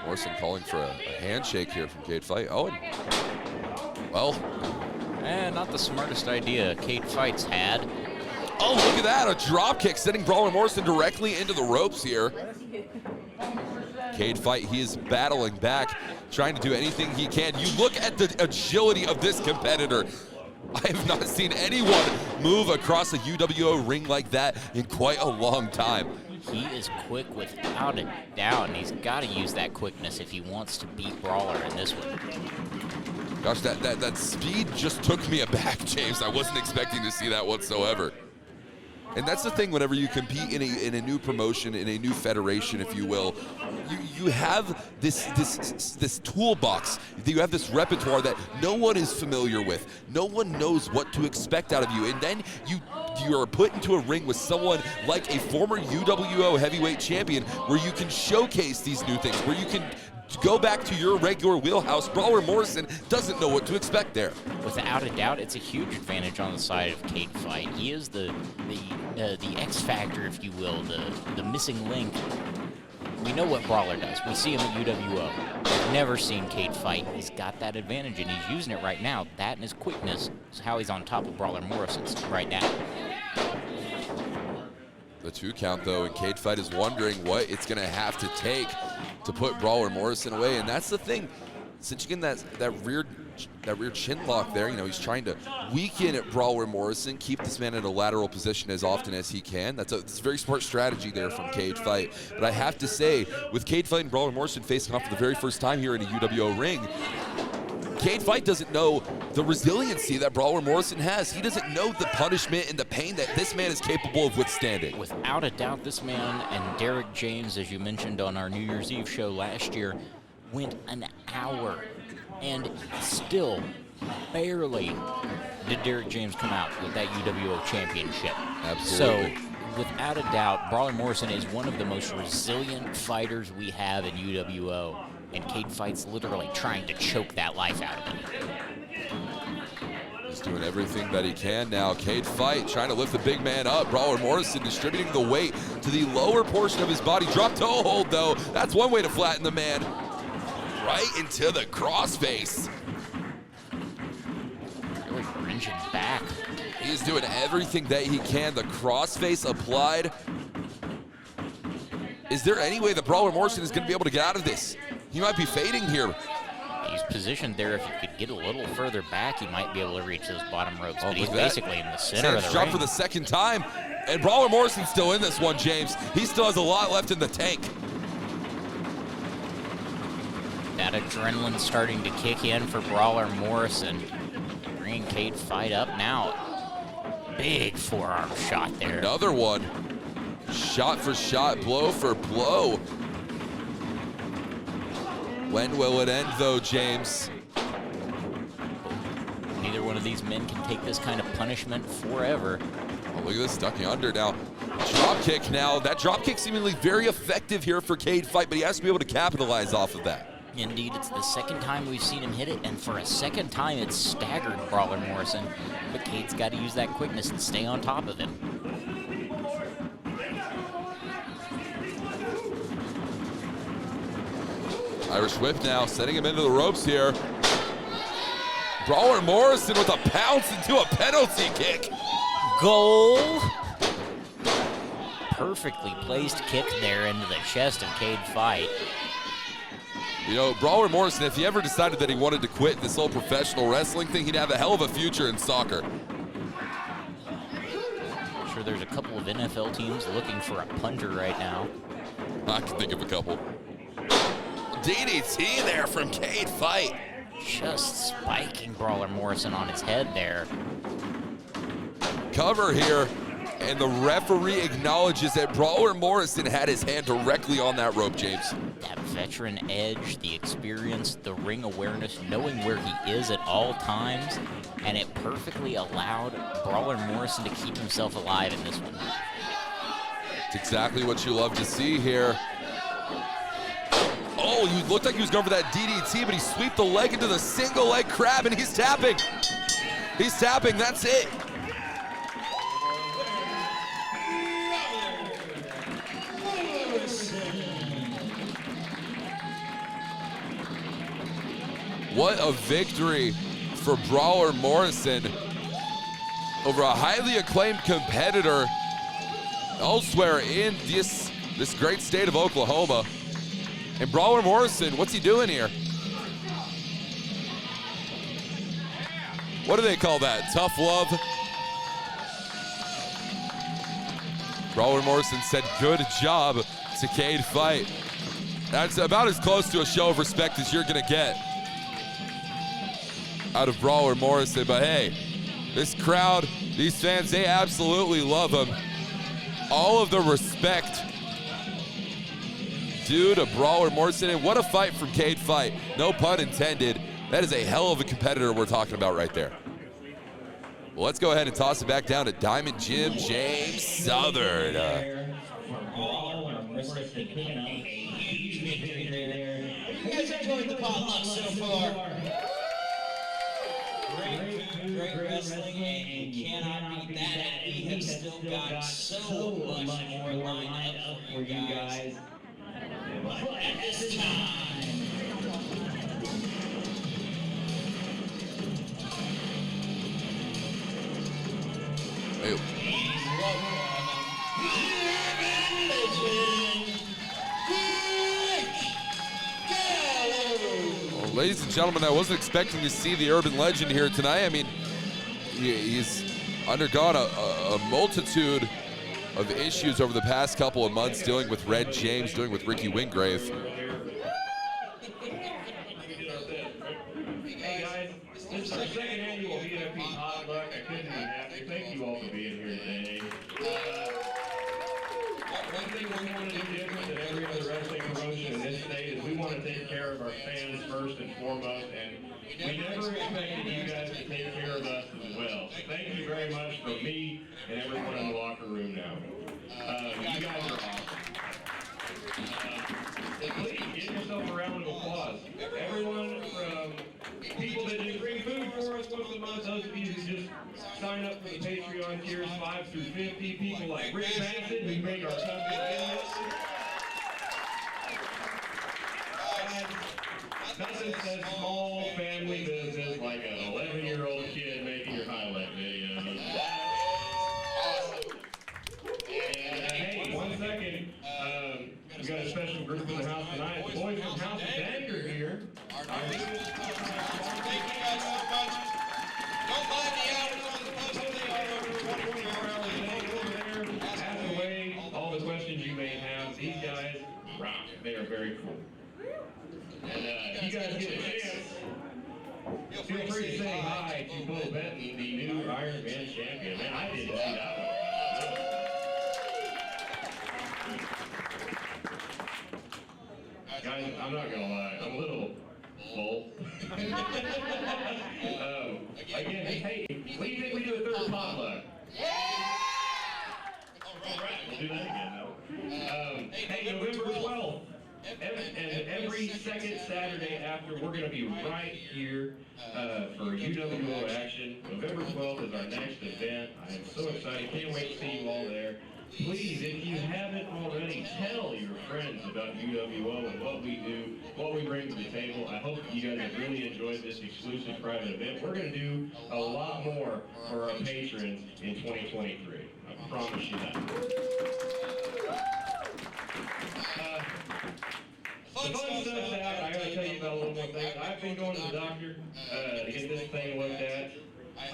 Morrison calling for a handshake here from Cade Fight. Oh, and, well. Not the smartest idea Cade Fight's had. Oh, look at that, a drop kick sending Brawler Morrison directly into the ropes here. Cade fight, he is battling back, trying to do anything he can. You look at the agility of this competitor. I have not seen anyone move across a UWO ring like that in quite a long time. He is quick without a doubt, and he's got to use that quickness if he wants to beat Brawler in this one. Gosh, that speed just took me aback, James. I wasn't expecting to see that whatsoever. And that's the thing whenever you compete in a new promotion, in a new federation, if you will, you have this toolbox, you have this repertoire that no one is familiar with. No one knows what to expect out of you. And then you are put into a ring with someone like a former UWO heavyweight champion where you can showcase these new things, where you can go back to your regular wheelhouse. Brawler Morrison doesn't know what to expect there. Without a doubt, it's a huge advantage on the side of Cade fight. He is the X factor, if you will, the missing link. We know what Brawler does. We see him at UWO. We've never seen Cade fight. He's got that advantage, and he's using it right now. That and his quickness is how he's on top of Brawler Morrison right now. The 2 count, though, and Cade fight is wondering what it's going to have to take to put Brawler Morrison away. And that's the thing. Since you get that rear chin lock there, you know, he's trying to weaken at Brawler Morrison, keep this man in a lateral position as often as he can. That's a very smart strategy there from Cade fight. But I have to say, with Cade fight and Brawler Morrison facing off for the very first time here in a UWO ring, Cade fight doesn't know the resiliency that Brawler Morrison has. He doesn't know the punishment and the pain that this man is capable of withstanding. Without a doubt, this man and Derek James, as you mentioned on our New Year's Eve show last year, went an hour, and still barely did Derek James come out with that UWO championship. Absolutely. So, without a doubt, Brawler Morrison is one of the most resilient fighters we have in UWO, and Cade fight's literally trying to choke that life out of him. He's doing everything that he can now. Cade fight trying to lift the big man up. Brawler Morrison distributing the weight to the lower portion of his body. Drop toe hold, though. That's one way to flatten the man. Right into the crossface. Really wrenching back. He is doing everything that he can. The crossface applied. Is there any way that Brawler Morrison is going to be able to get out of this? He might be fading here. He's positioned there. If he could get a little further back, he might be able to reach those bottom ropes. But he's basically in the center of the drop ring. for the second time. And Brawler Morrison's still in this one, James. He still has a lot left in the tank. That adrenaline starting to kick in for Brawler Morrison. Bringing Cade fight up now. Big forearm shot there. Another one. Shot for shot, blow for blow. When will it end, though, James? Neither one of these men can take this kind of punishment forever. Oh, look at this, ducking under now. Drop kick now. That drop kick seemingly very effective here for Cade fight, but he has to be able to capitalize off of that. Indeed, it's the second time we've seen him hit it, and for a second time it's staggered Brawler Morrison. But Cade's got to use that quickness and stay on top of him. Irish whip now, setting him into the ropes here. Brawler Morrison with a pounce into a penalty kick. Goal! Perfectly placed kick there into the chest of Cade fight. You know, Brawler Morrison, if he ever decided that he wanted to quit this whole professional wrestling thing, he'd have a hell of a future in soccer. I'm sure there's a couple of NFL teams looking for a punter right now. I can think of a couple. DDT there from Cade fight. Just spiking Brawler Morrison on his head there. Cover here, and the referee acknowledges that Brawler Morrison had his hand directly on that rope, James. That veteran edge, the experience, the ring awareness, knowing where he is at all times, and it perfectly allowed Brawler Morrison to keep himself alive in this one. It's exactly what you love to see here. Oh, he looked like he was going for that DDT, but he sweeped the leg into the single leg crab, and he's tapping. He's tapping, that's it. What a victory for Brawler Morrison. over a highly acclaimed competitor elsewhere in this great state of Oklahoma. And Brawler Morrison, what's he doing here? What do they call that? Tough love? Brawler Morrison said, good job to Cade fight. That's about as close to a show of respect as you're gonna get out of Brawler Morrison. But hey, this crowd, these fans, they absolutely love him. All of the respect due to Brawler Morrison. And what a fight from Cade fight. No pun intended. That is a hell of a competitor we're talking about right there. Well, let's go ahead and toss it back down to Diamond Jim James Southern. Brawler Morrison picking up a huge victory there. You guys enjoyed the potluck so far? Great wrestling, and you cannot beat that. We have still got so much more lined up for you guys. But at this time, Ew. Well, ladies and gentlemen, I wasn't expecting to see the urban legend here tonight. I mean, he's undergone a multitude of issues over the past couple of months, dealing with Red James, dealing with Ricky Wingrave. Hey guys, this is our second annual VFP Potluck. I couldn't be happier. Thank you all for being here today. One thing we want to do different than every other wrestling promotion in this state is we want to take care of our fans first and foremost, and we never expected you guys to take care of us as well. So thank you very much from me and everyone in the locker room now. You guys are awesome. Please give yourself a round of applause. Everyone from people that just bring food for us once a month, those of you who just sign up for the Patreon tiers 5 through 50, people like Rick Bassett who make our company endless. Nothing says small family business like an 11-year-old kid making your highlight videos. And hey, 1 second. We've got a special group in the house tonight. The boys from House of Dank are here. Thank you guys so much. Don't mind the hours on the post. They are over 24 hours a day over there. Ask away all the questions you may have. These guys rock. They are very cool. And if you guys get a chance, feel free to say hi to Bo Benton, the new Iron Man champion. Man, I didn't see that one. Guys, I'm not gonna lie, I'm a little full. Again, hey, what do you think we do a third potluck? All right, we'll do that again now. Hey, November 12th, and every second Saturday after, we're gonna be right here for UWO action. November 12th is our next event. I am so excited, can't wait to see you all there. Please, if you haven't already, tell your friends about UWO and what we do, what we bring to the table. I hope you guys have really enjoyed this exclusive private event. We're going to do a lot more for our patrons in 2023. I promise you that. The fun stuff's out. I got to tell you about a little more thing. I've been going to the doctor to get this thing looked at.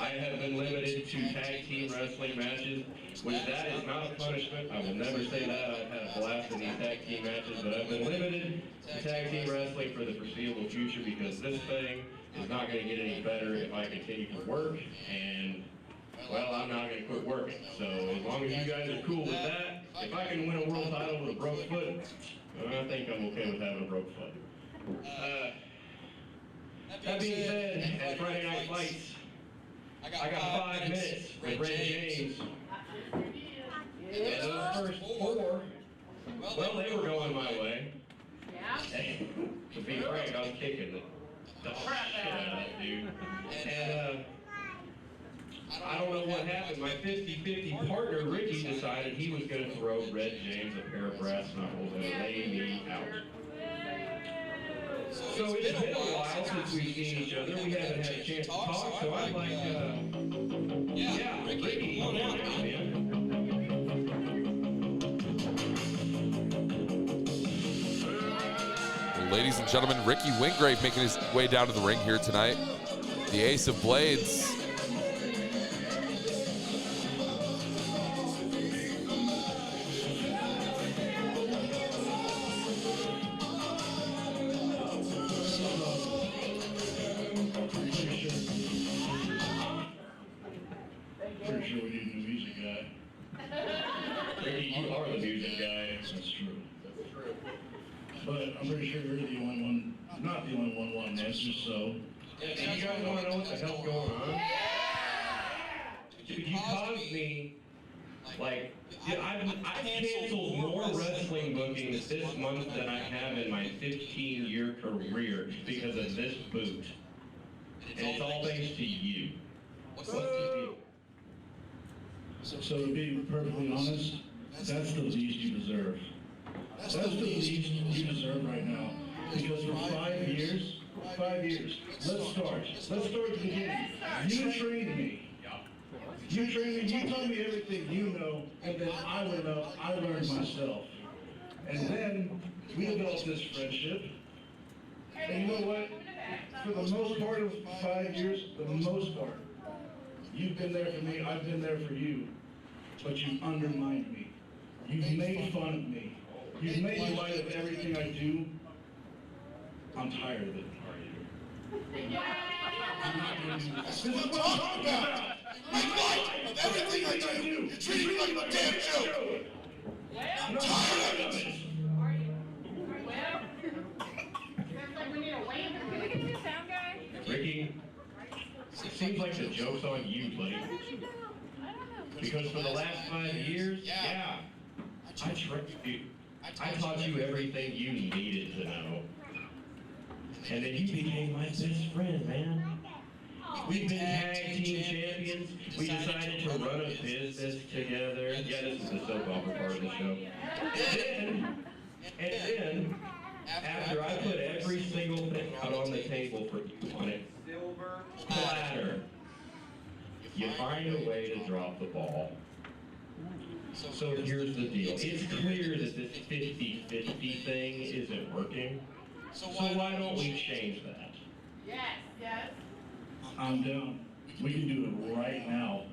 I have been limited to tag team wrestling matches, which that is not a punishment. I will never say that. I've had a blast in these tag team matches, but I've been limited to tag team wrestling for the foreseeable future because this thing is not going to get any better if I continue to work, and, well, I'm not going to quit working. So as long as you guys are cool with that, if I can win a world title with a broke foot, I think I'm okay with having a broke foot. That being said, at Friday Night Fights, I got 5 minutes with Red James. And those first 4, well, they were going my way. Yeah. And to be frank, I was kicking the crap out of that dude. And I don't know what happened. My 50-50 partner, Ricky, decided he was going to throw Red James a pair of brass knuckles and lay me out. So it's been a while since we've seen each other. We haven't had a chance to talk, so I'd like, yeah, Ricky, come on out, man. Ladies and gentlemen, Ricky Wingrave making his way down to the ring here tonight. The Ace of Blades. Pretty sure we need a new music guy. Ricky, you are the music guy. That's true. But I'm pretty sure you're the only one, not the only one wanting answers, so. Yeah, do you guys want to know what the hell's going on? Dude, you caused me, like, I've canceled more wrestling bookings this month than I have in my 15-year career because of this boot. And it's all thanks to you. What's the deal? So to be perfectly honest, that's the least you deserve. That's the least you deserve right now. Because for 5 years, let's start at the beginning. You trained me. You told me everything you know, and then I went up, I learned myself. And then we developed this friendship. And you know what? For the most part of 5 years, the most part, you've been there for me, I've been there for you. But you undermined me. You've made fun of me. You've made light of everything I do. I'm tired of it. I'm not going to do this. This is what I'm talking about. Make light of everything I do. You're treating me like a damn joke. I'm tired of it. Ricky, it seems like the joke's on you, buddy. Because for the last 5 years, yeah, I tricked you. I taught you everything you needed to know. And then you became my best friend, man. We've been tag team champions. We decided to run a business together. Yeah, this is the soap opera part of the show. And then, after I put every single thing out on the table for you on a silver platter, you find a way to drop the ball. So here's the deal. It's clear that this 50-50 thing isn't working. So why don't we change that? Yes. I'm down. We can do it right now.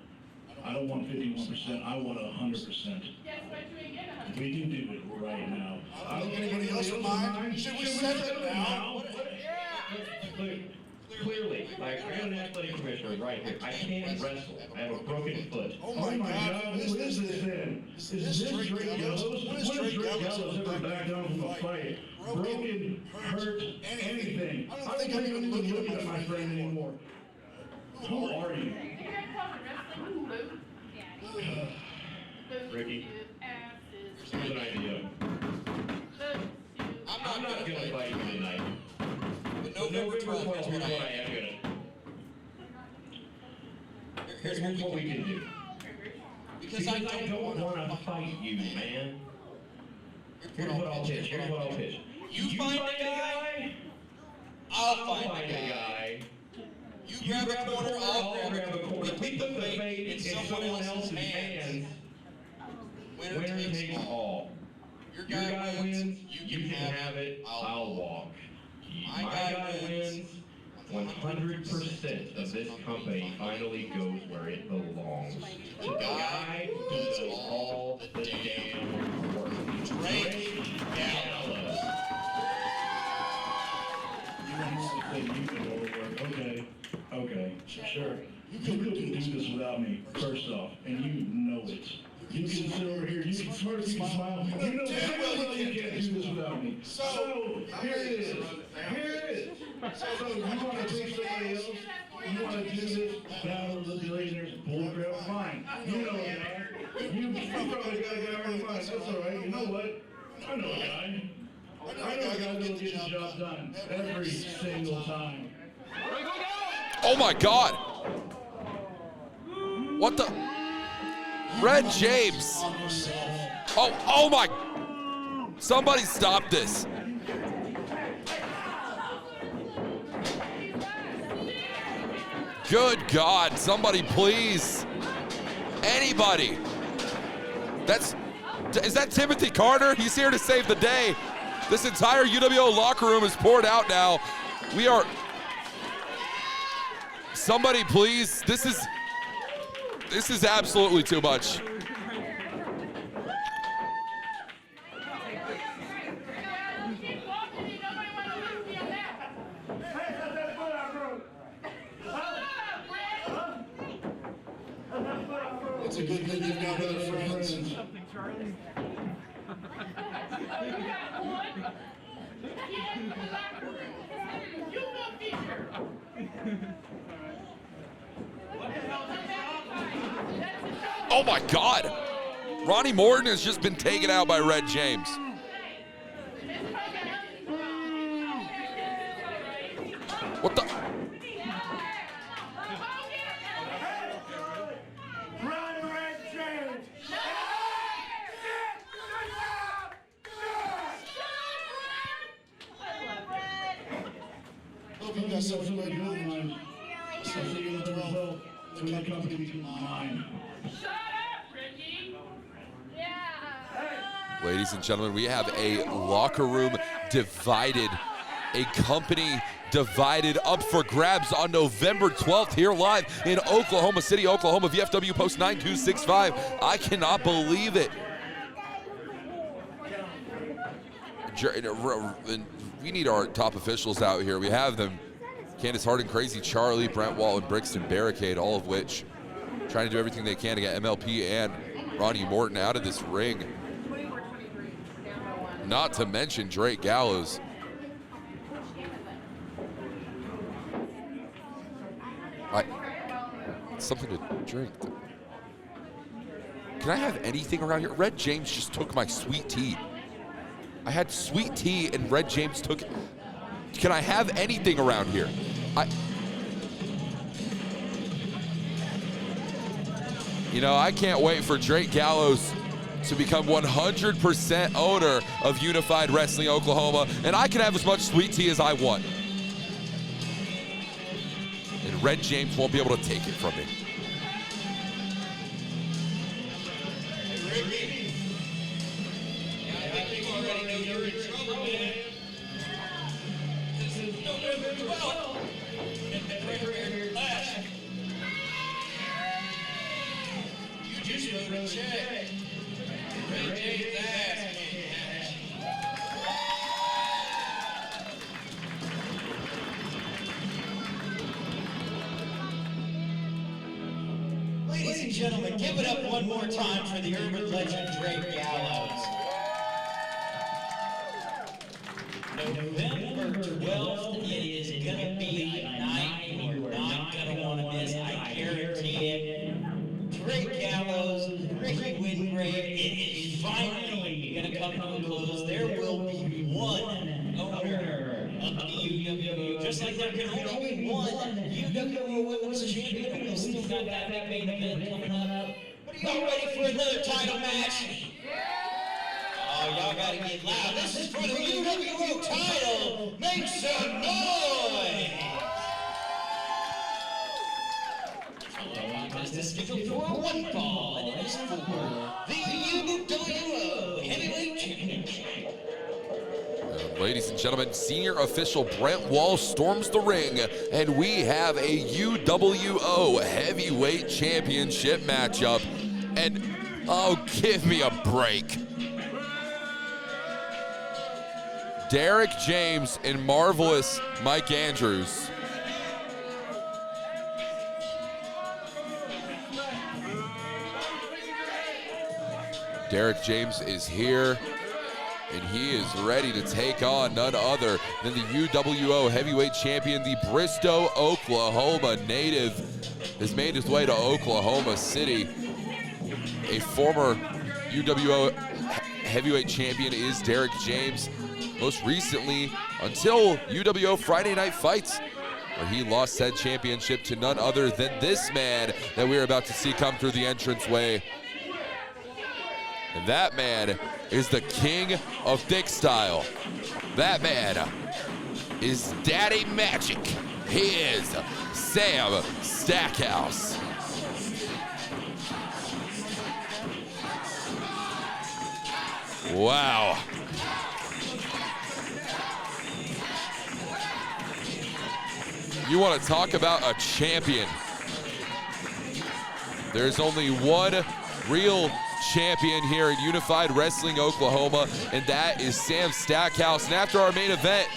I don't want 51%, I want 100%. Guess what, you ain't getting 100%. We can do it right now. I don't think anybody else would mind. Should we settle it now? Clearly, like, I'm an athletic commissioner right here. I can't wrestle. I have a broken foot. Oh my God, what is this then? Is this Drake Gallows? When has Drake Gallows ever backed down from a fight? Broken, hurt, anything. I don't think I'm even looking at my friend anymore. Who are you? You guys call it wrestling boot? Ricky, here's an idea. I'm not gonna fight you tonight. But November 12th, here's what I am gonna. Here's what we can do. Because I don't want to fight you, man. Here's what I'll pitch. You find a guy, I'll find a guy. You grab a corner, I'll grab a corner. We put the fate in someone else's hands. Winner takes all. Your guy wins, you can have it, I'll walk. My guy wins, 100% of this company finally goes where it belongs. To the guy who does all the damn work. Drake Gallows. You want to say you can overwork? Okay, sure. You couldn't do this without me, first off, and you know it. You can sit over here, you can smirk, you can smile. You know damn well you can't do this without me. So, here it is. So, you want to take somebody else? You want to do this battle of the billionaires bullcrap? Fine. You know a guy. You probably got a guy already in mind. That's all right. You know what? I know a guy. I know a guy that'll get the job done every single time. Oh my God! What the? Red James! Oh my! Somebody stop this! Good God, somebody please. Anybody. Is that Timothy Carter? He's here to save the day. This entire UWO locker room is poured out now. We are, somebody please. This is absolutely too much. It's a good thing you've got other friends. Oh my God. Ronnie Morton has just been taken out by Red James. What the? Hope you got something like mine. Something in the 12. The company between mine. Shut up, Ricky! Yeah! Ladies and gentlemen, we have a locker room divided, a company divided, up for grabs on November 12th here live in Oklahoma City, Oklahoma. VFW Post 9265. I cannot believe it. We need our top officials out here. We have them. Candace Harding, Crazy Charlie, Brent Wall, and Brixton Barricade, all of which trying to do everything they can to get MLP and Ronnie Morton out of this ring. Not to mention Drake Gallows. Something to drink. Can I have anything around here? Red James just took my sweet tea. I had sweet tea and Red James took it. Can I have anything around here? You know, I can't wait for Drake Gallows to become 100% owner of Unified Wrestling Oklahoma, and I can have as much sweet tea as I want. And Red James won't be able to take it from me. Ricky, I think you already know you're in trouble, man. This is November 12th. You just wrote a check. Red James' ass can't cash. Ladies and gentlemen, give it up one more time for the urban legend Drake Gallows. November 12th, it is gonna be a night you are not gonna want to miss, I guarantee it. Drake Gallows, Ricky Wingrave, it is finally gonna come to a close. There will be one owner of the UWO, just like there can only be one UWO Women's Champion. We've still got that main event coming up. But are y'all ready for another title match? Oh, y'all gotta get loud. This is for the UWO title. Make some noise! Contest is scheduled for one fall, and it is for the UWO Heavyweight Championship. Ladies and gentlemen, senior official Brent Wall storms the ring, and we have a UWO Heavyweight Championship matchup. And, oh, give me a break. Derek James and Marvelous Mike Andrews. Derek James is here, and he is ready to take on none other than the UWO Heavyweight Champion, the Bristow, Oklahoma native, has made his way to Oklahoma City. A former UWO Heavyweight Champion is Derek James. Most recently, until UWO Friday Night Fights, where he lost said championship to none other than this man that we're about to see come through the entranceway. And that man is the king of thick style. That man is Daddy Magic, he is Sam Stackhouse. Wow. You want to talk about a champion. There's only one real champion here in Unified Wrestling Oklahoma, and that is Sam Stackhouse. And after our main event,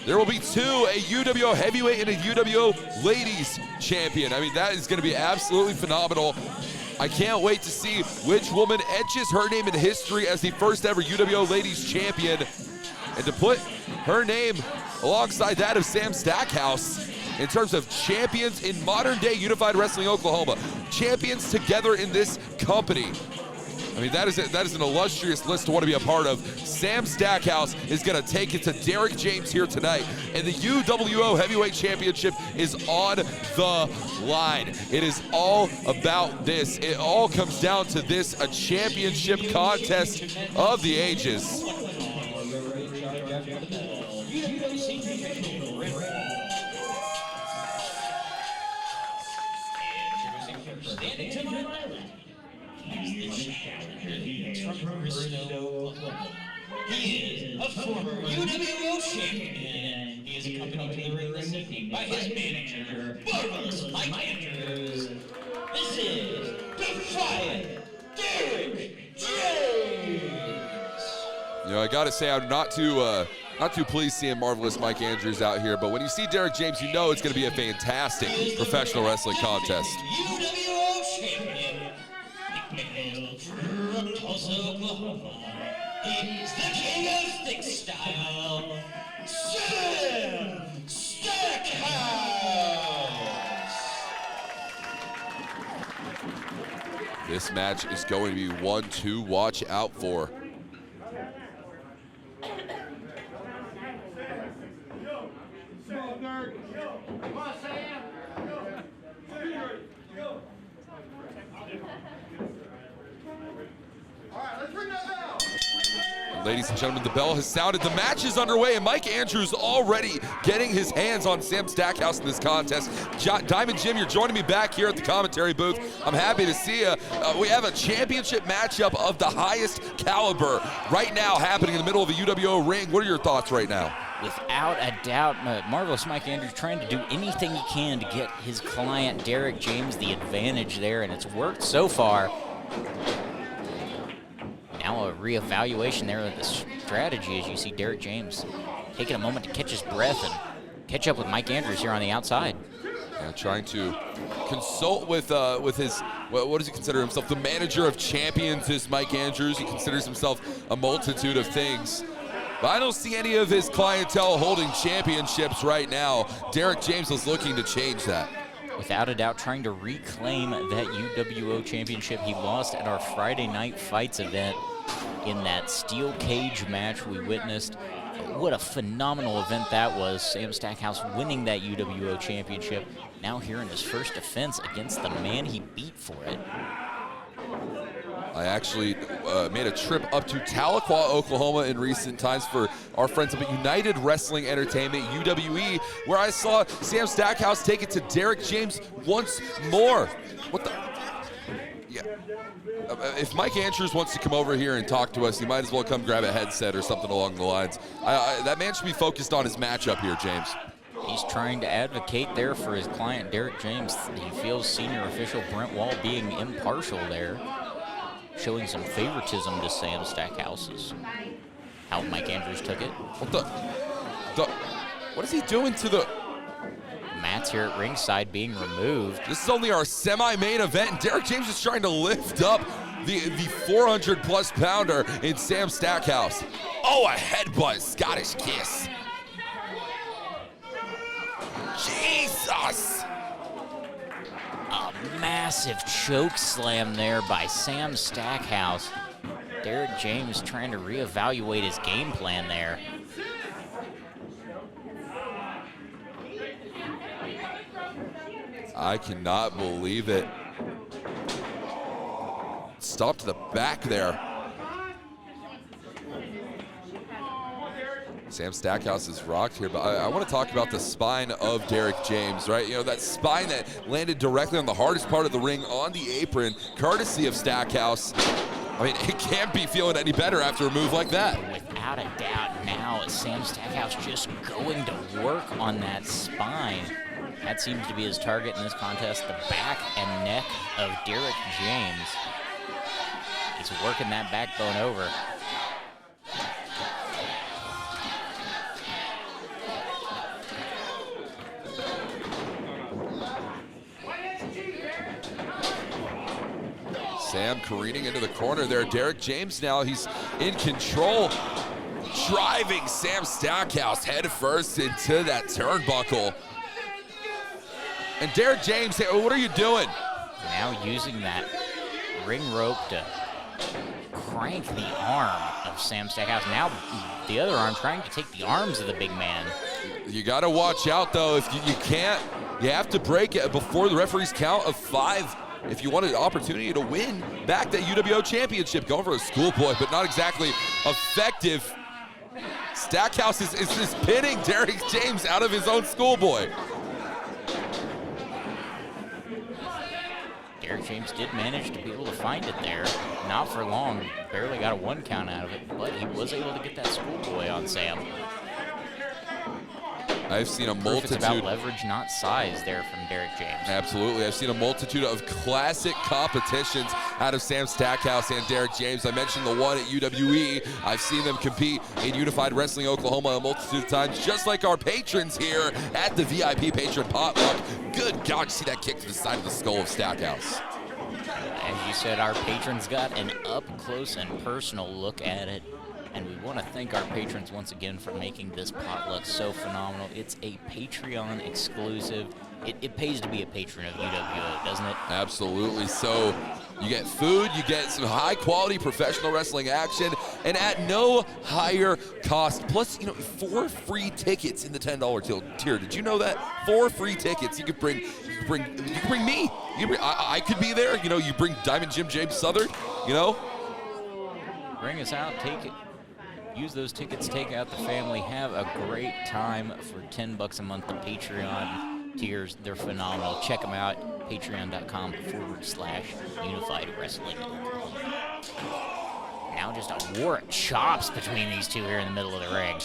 there will be two, a UWO heavyweight and a UWO ladies champion. I mean, that is going to be absolutely phenomenal. I can't wait to see which woman etches her name in history as the first ever UWO ladies champion, and to put her name alongside that of Sam Stackhouse in terms of champions in modern day Unified Wrestling Oklahoma. Champions together in this company. I mean, that is an illustrious list to want to be a part of. Sam Stackhouse is going to take it to Derek James here tonight, and the UWO Heavyweight Championship is on the line. It is all about this. It all comes down to this, a championship contest of the ages. Standing to my left, he's the challenger from Bristol, Oklahoma. He is a former UWO champion. He is accompanied to the ring this evening by his manager, Marvelous Mike Andrews. This is Defiant Derek James. You know, I gotta say, I'm not too pleased seeing Marvelous Mike Andrews out here, but when you see Derek James, you know it's gonna be a fantastic professional wrestling contest. UWO champion, nicknamed from Tulsa, Oklahoma. He's the king of thick style, Sam Stackhouse. This match is going to be one to watch out for. Ladies and gentlemen, the bell has sounded. The match is underway, and Mike Andrews already getting his hands on Sam Stackhouse in this contest. Diamond Jim, you're joining me back here at the commentary booth. I'm happy to see you. We have a championship matchup of the highest caliber right now happening in the middle of a UWO ring. What are your thoughts right now? Without a doubt, Marvelous Mike Andrews trying to do anything he can to get his client, Derek James, the advantage there, and it's worked so far. Now a reevaluation there of the strategy as you see Derek James taking a moment to catch his breath and catch up with Mike Andrews here on the outside. Yeah, trying to consult with his, what does he consider himself? The manager of champions is Mike Andrews. He considers himself a multitude of things. But I don't see any of his clientele holding championships right now. Derek James is looking to change that. Without a doubt, trying to reclaim that UWO championship he lost at our Friday Night Fights event in that steel cage match we witnessed. What a phenomenal event that was. Sam Stackhouse winning that UWO championship. Now here in his first defense against the man he beat for it. I actually made a trip up to Tahlequah, Oklahoma in recent times for our friends up at United Wrestling Entertainment, UWE, where I saw Sam Stackhouse take it to Derek James once more. What the? Yeah. If Mike Andrews wants to come over here and talk to us, he might as well come grab a headset or something along the lines. That man should be focused on his matchup here, James. He's trying to advocate there for his client, Derek James. He feels senior official Brent Wall being impartial there, showing some favoritism to Sam Stackhouse is how Mike Andrews took it. What is he doing to the... Mats here at ringside being removed. This is only our semi-main event, and Derek James is trying to lift up the 400-plus pounder in Sam Stackhouse. Oh, a headbutt, Scottish kiss. Jesus! A massive choke slam there by Sam Stackhouse. Derek James trying to reevaluate his game plan there. I cannot believe it. Stop to the back there. Sam Stackhouse is rocked here, but I want to talk about the spine of Derek James, right? You know, that spine that landed directly on the hardest part of the ring on the apron, courtesy of Stackhouse. I mean, it can't be feeling any better after a move like that. Without a doubt, now Sam Stackhouse just going to work on that spine. That seems to be his target in this contest, the back and neck of Derek James. He's working that backbone over. Sam careening into the corner there. Derek James now, he's in control. Driving Sam Stackhouse head first into that turnbuckle. And Derek James, hey, what are you doing? Now using that ring rope to crank the arm of Sam Stackhouse. Now the other arm trying to take the arms of the big man. You got to watch out, though. If you can't, you have to break it before the referee's count of 5. If you want an opportunity to win back that UWO championship, going for a schoolboy, but not exactly effective. Stackhouse is pinning Derek James out of his own schoolboy. Derek James did manage to be able to find it there. Not for long, barely got a 1 count out of it, but he was able to get that schoolboy on Sam. I've seen a multitude. It's about leverage, not size there from Derek James. Absolutely. I've seen a multitude of classic competitions out of Sam Stackhouse and Derek James. I mentioned the one at UWE. I've seen them compete in Unified Wrestling Oklahoma a multitude of times, just like our patrons here at the VIP Patron Potluck. Good God, you see that kick to the side of the skull of Stackhouse. As you said, our patrons got an up-close and personal look at it. And we want to thank our patrons once again for making this potluck so phenomenal. It's a Patreon exclusive. It pays to be a patron of UWO, doesn't it? Absolutely. So you get food, you get some high quality professional wrestling action, and at no higher cost. Plus, 4 free tickets in the $10 tier. Did you know that? 4 free tickets. You could bring me. I could be there. You bring Diamond Jim James Southern. Bring us out. Take it. Use those tickets, take out the family, have a great time for $10 a month. The Patreon tiers, they're phenomenal. Check them out, patreon.com/Unified Wrestling. Now just a war of chops between these two here in the middle of the ring.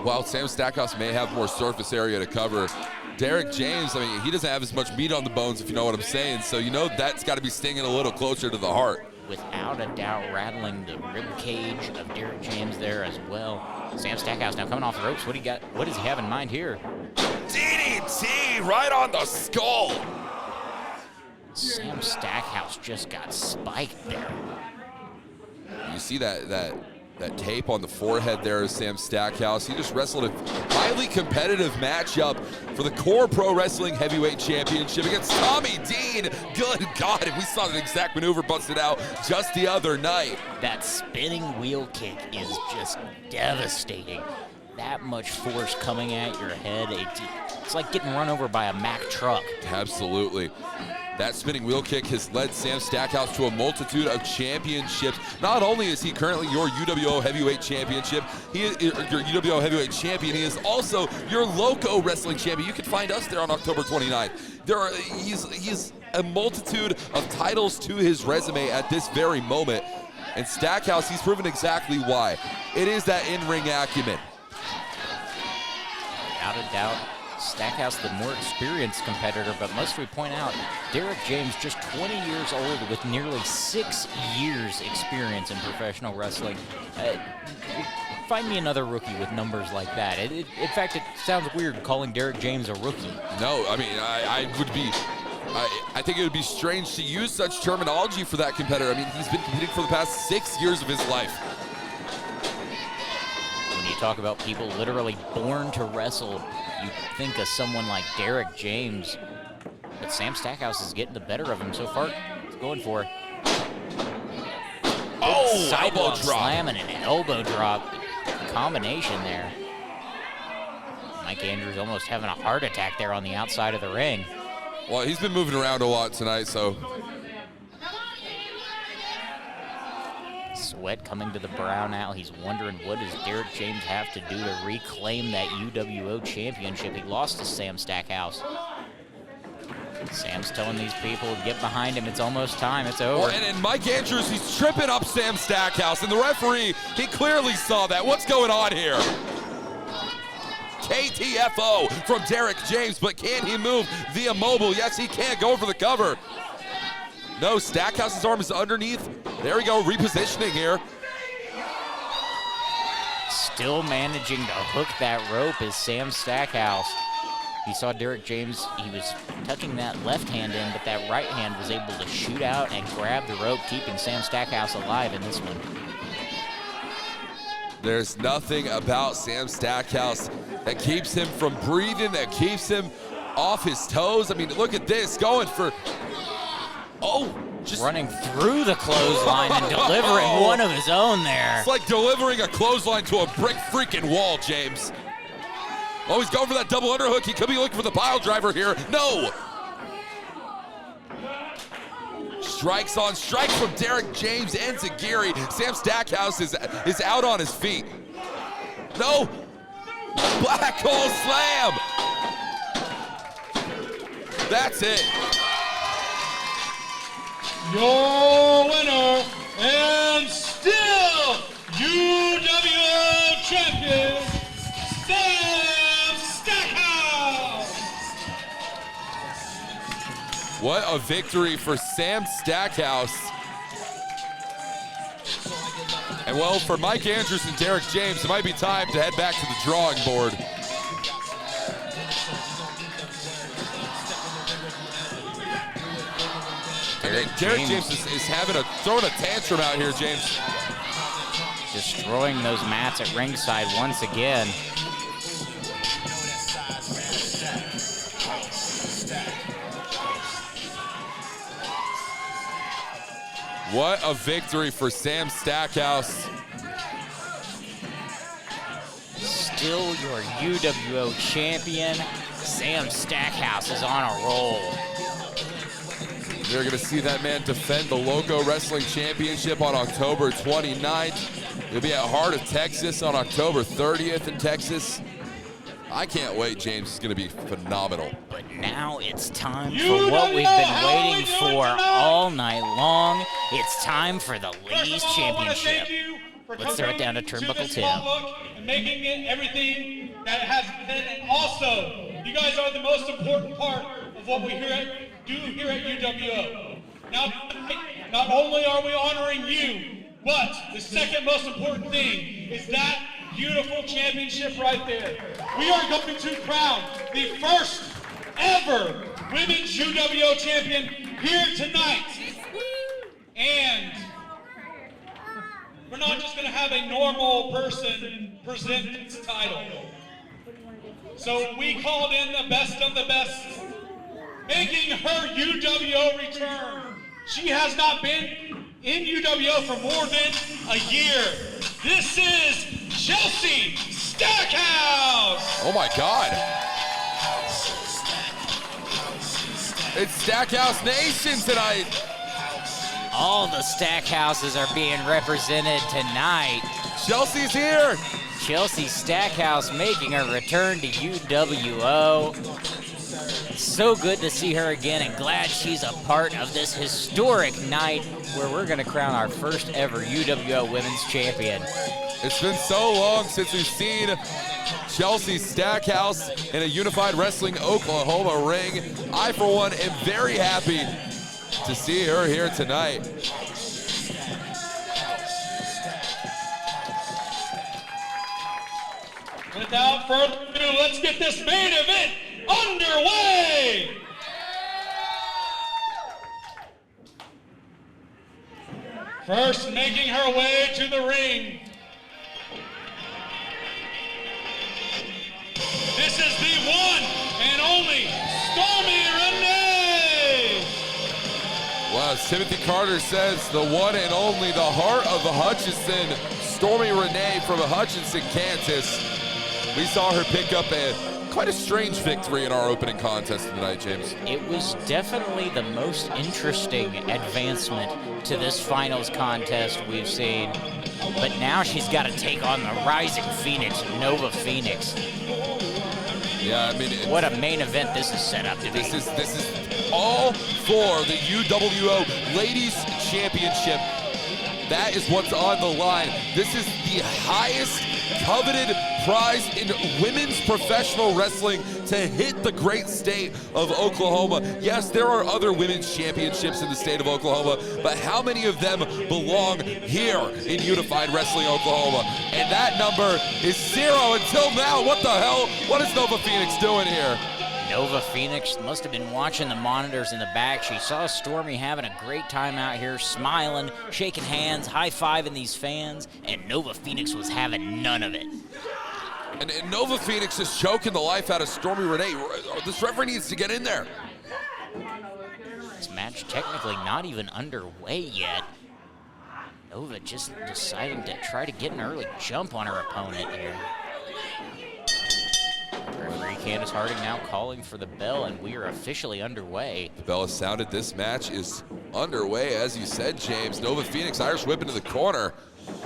While Sam Stackhouse may have more surface area to cover, Derek James, he doesn't have as much meat on the bones, if you know what I'm saying. So that's got to be stinging a little closer to the heart. Without a doubt, rattling the rib cage of Derek James there as well. Sam Stackhouse now coming off the ropes. What do you got? What does he have in mind here? DDT right on the skull. Sam Stackhouse just got spiked there. You see that tape on the forehead there of Sam Stackhouse. He just wrestled a highly competitive matchup for the Core Pro Wrestling Heavyweight Championship against Tommy Dean. Good God, and we saw that exact maneuver busted out just the other night. That spinning wheel kick is just devastating. That much force coming at your head, it's like getting run over by a Mack truck. Absolutely. That spinning wheel kick has led Sam Stackhouse to a multitude of championships. Not only is he currently your UWO Heavyweight Championship, he is your UWO Heavyweight Champion. He is also your Loco Wrestling Champion. You can find us there on October 29th. He's a multitude of titles to his resume at this very moment. And Stackhouse, he's proven exactly why. It is that in-ring acumen. Without a doubt, Stackhouse, the more experienced competitor, but must we point out, Derek James, just 20 years old with nearly 6 years experience in professional wrestling. Find me another rookie with numbers like that. In fact, it sounds weird calling Derek James a rookie. No, I think it would be strange to use such terminology for that competitor. He's been competing for the past 6 years of his life. When you talk about people literally born to wrestle, you think of someone like Derek James, but Sam Stackhouse is getting the better of him so far. He's going for it. Elbow drop. Slam and an elbow drop combination there. Mike Andrews almost having a heart attack there on the outside of the ring. Well, he's been moving around a lot tonight, so. sweat coming to the brow now. He's wondering, what does Derek James have to do to reclaim that UWO championship? He lost to Sam Stackhouse. Sam's telling these people, get behind him, it's almost time, it's over. Well, and Mike Andrews, he's tripping up Sam Stackhouse, and the referee, he clearly saw that. What's going on here? KTFO from Derek James, but can he move the immobile? Yes, he can. Go for the cover. No, Stackhouse's arm is underneath. There we go, repositioning here. Still managing to hook that rope is Sam Stackhouse. You saw Derek James, he was tucking that left hand in, but that right hand was able to shoot out and grab the rope, keeping Sam Stackhouse alive in this one. There's nothing about Sam Stackhouse that keeps him from breathing, that keeps him off his toes. I mean, look at this, going for, just running through the clothesline and delivering one of his own there. It's like delivering a clothesline to a brick freaking wall, James. Oh, he's going for that double underhook. He could be looking for the pile driver here. No! Strikes on strikes from Derek James and Zagiri. Sam Stackhouse is out on his feet. No! Black hole slam! That's it. Your winner and still UWO champion, Sam Stackhouse. What a victory for Sam Stackhouse. And well, for Mike Andrews and Derek James, it might be time to head back to the drawing board. Derek James is throwing a tantrum out here, James. Destroying those mats at ringside once again. What a victory for Sam Stackhouse. Still your UWO champion. Sam Stackhouse is on a roll. You're going to see that man defend the Loco Wrestling Championship on October 29th. He'll be at Heart of Texas on October 30th in Texas. I can't wait, James. It's going to be phenomenal. But now it's time for what we've been waiting for all night long. It's time for the Ladies Championship. Let's throw it down to Turnbuckle Tim. And making it everything that it has been. And also, you guys are the most important part of what we do here at UWO. Now, not only are we honoring you, but the second most important thing is that beautiful championship right there. We are going to crown the first ever women's UWO champion here tonight. And we're not just going to have a normal person present this title. So we called in the best of the best, making her UWO return. She has not been in UWO for more than a year. This is Chelsea Stackhouse. Oh my God. It's Stackhouse Nation tonight. All the Stackhouses are being represented tonight. Chelsea's here. Chelsea Stackhouse making a return to UWO. So good to see her again, and glad she's a part of this historic night where we're going to crown our first ever UWO Women's Champion. It's been so long since we've seen Chelsea Stackhouse in a Unified Wrestling Oklahoma ring. I, for one, am very happy to see her here tonight. Without further ado, let's get this main event underway! First, making her way to the ring. This is the one and only Stormy Renee! Well, as Timothy Carter says, the one and only, the heart of the Hutchinson, Stormy Renee from Hutchinson, Kansas. We saw her pick up quite a strange victory in our opening contest tonight, James. It was definitely the most interesting advancement to this finals contest we've seen. But now she's got to take on the rising Phoenix, Nova Phoenix. Yeah, I mean, What a main event this is set up to be. this is all for the UWO Ladies Championship. That is what's on the line. This is the highest coveted prize in women's professional wrestling to hit the great state of Oklahoma. Yes, there are other women's championships in the state of Oklahoma, but how many of them belong here in Unified Wrestling Oklahoma? And that number is 0 until now. What the hell? What is Nova Phoenix doing here? Nova Phoenix must have been watching the monitors in the back. She saw Stormy having a great time out here, smiling, shaking hands, high-fiving these fans, and Nova Phoenix was having none of it. And Nova Phoenix is choking the life out of Stormy Renee. This referee needs to get in there. This match technically not even underway yet. Nova just deciding to try to get an early jump on her opponent here. Referee Candace Harding now calling for the bell, and we are officially underway. The bell has sounded. This match is underway, as you said, James. Nova Phoenix, Irish whip into the corner.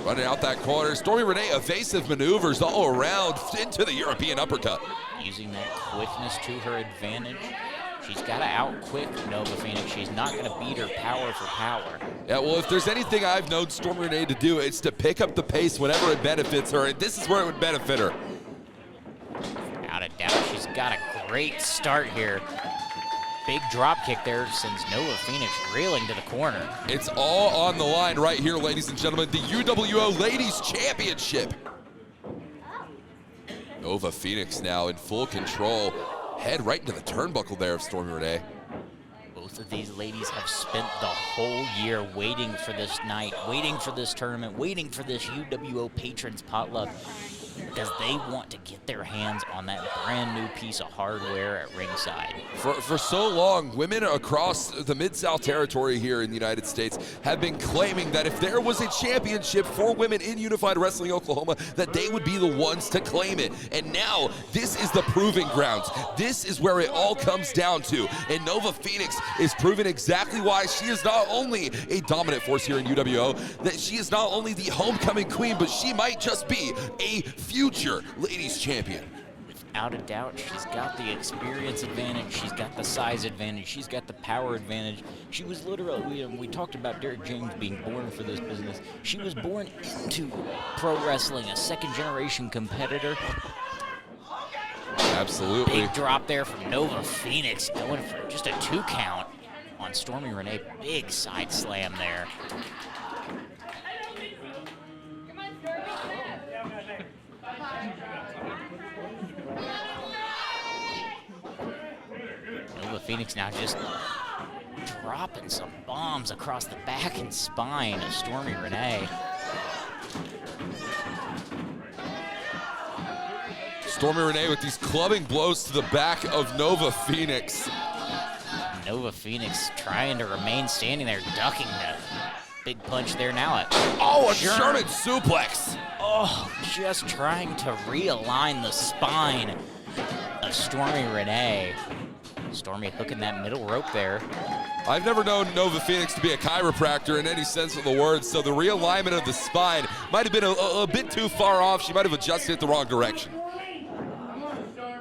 Running out that corner. Stormy Renee, evasive maneuvers all around into the European uppercut. Using that quickness to her advantage. She's got to out-quick Nova Phoenix. She's not going to beat her power for power. Yeah, well, if there's anything I've known Stormy Renee to do, it's to pick up the pace whenever it benefits her, and this is where it would benefit her. Without a doubt, she's got a great start here. Big drop kick there sends Nova Phoenix reeling to the corner. It's all on the line right here, ladies and gentlemen. The UWO Ladies Championship. Nova Phoenix now in full control. Head right into the turnbuckle there of Stormy Renee. Both of these ladies have spent the whole year waiting for this night, waiting for this tournament, waiting for this UWO Patrons Potluck, because they want to get their hands on that brand new piece of hardware at ringside. For so long, women across the Mid-South territory here in the United States have been claiming that if there was a championship for women in Unified Wrestling Oklahoma, that they would be the ones to claim it. And now, this is the proving grounds. This is where it all comes down to. And Nova Phoenix is proving exactly why she is not only a dominant force here in UWO, that she is not only the homecoming queen, but she might just be a future ladies champion. Without a doubt, she's got the experience advantage, she's got the size advantage, she's got the power advantage. She was literally, we talked about Derek James being born for this business. She was born into pro wrestling, a second-generation competitor. Absolutely. Big drop there from Nova Phoenix, going for just a 2 count on Stormy Renee. Big side slam there. Nova Phoenix now just dropping some bombs across the back and spine of Stormy Renee. Stormy Renee with these clubbing blows to the back of Nova Phoenix. Nova Phoenix trying to remain standing there, ducking the big punch there now. A German suplex. Oh, just trying to realign the spine of Stormy Renee. Stormy hooking that middle rope there. I've never known Nova Phoenix to be a chiropractor in any sense of the word, so the realignment of the spine might have been a bit too far off. She might have adjusted it the wrong direction.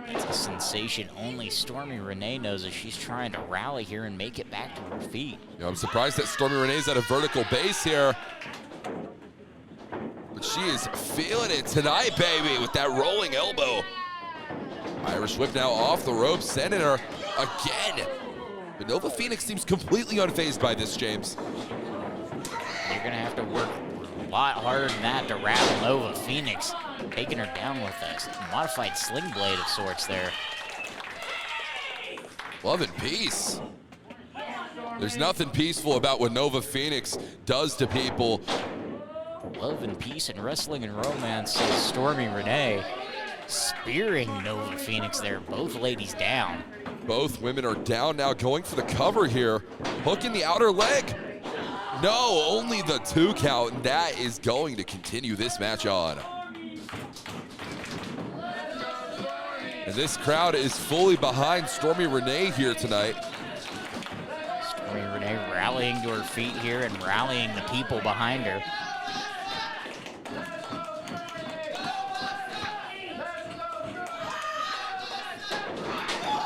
It's a sensation only Stormy Renee knows as she's trying to rally here and make it back to her feet. You know, I'm surprised that Stormy Renee's at a vertical base here. But she is feeling it tonight, baby, with that rolling elbow. Irish whip now off the rope, sending her again. But Nova Phoenix seems completely unfazed by this, James. You're going to have to work a lot harder than that to rattle Nova Phoenix, taking her down with a modified sling blade of sorts there. Love and peace. There's nothing peaceful about what Nova Phoenix does to people. Love and peace and wrestling and romance, says Stormy Renee. Spearing Nova Phoenix there, both ladies down. Both women are down now, going for the cover here. Hooking the outer leg. No, only the 2 count, and that is going to continue this match on. And this crowd is fully behind Stormy Renee here tonight. Stormy Renee rallying to her feet here and rallying the people behind her.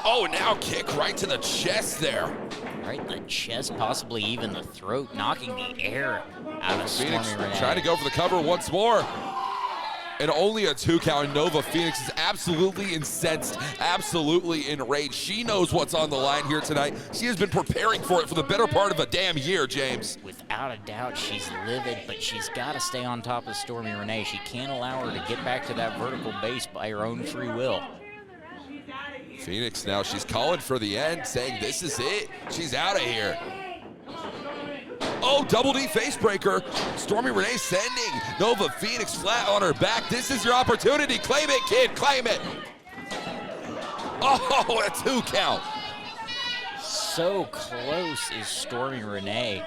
Oh, now kick right to the chest there. Right in the chest, possibly even the throat, knocking the air out of Phoenix Stormy Renee. trying to go for the cover once more. And only a 2 count. And Nova Phoenix is absolutely incensed, absolutely enraged. She knows what's on the line here tonight. She has been preparing for it for the better part of a damn year, James. Without a doubt, she's livid, but she's got to stay on top of Stormy Renee. She can't allow her to get back to that vertical base by her own free will. Phoenix now, she's calling for the end, saying this is it. She's out of here. Oh, double D face breaker. Stormy Renee sending Nova Phoenix flat on her back. This is your opportunity. Claim it, kid, claim it. Oh, a 2 count. So close is Stormy Renee.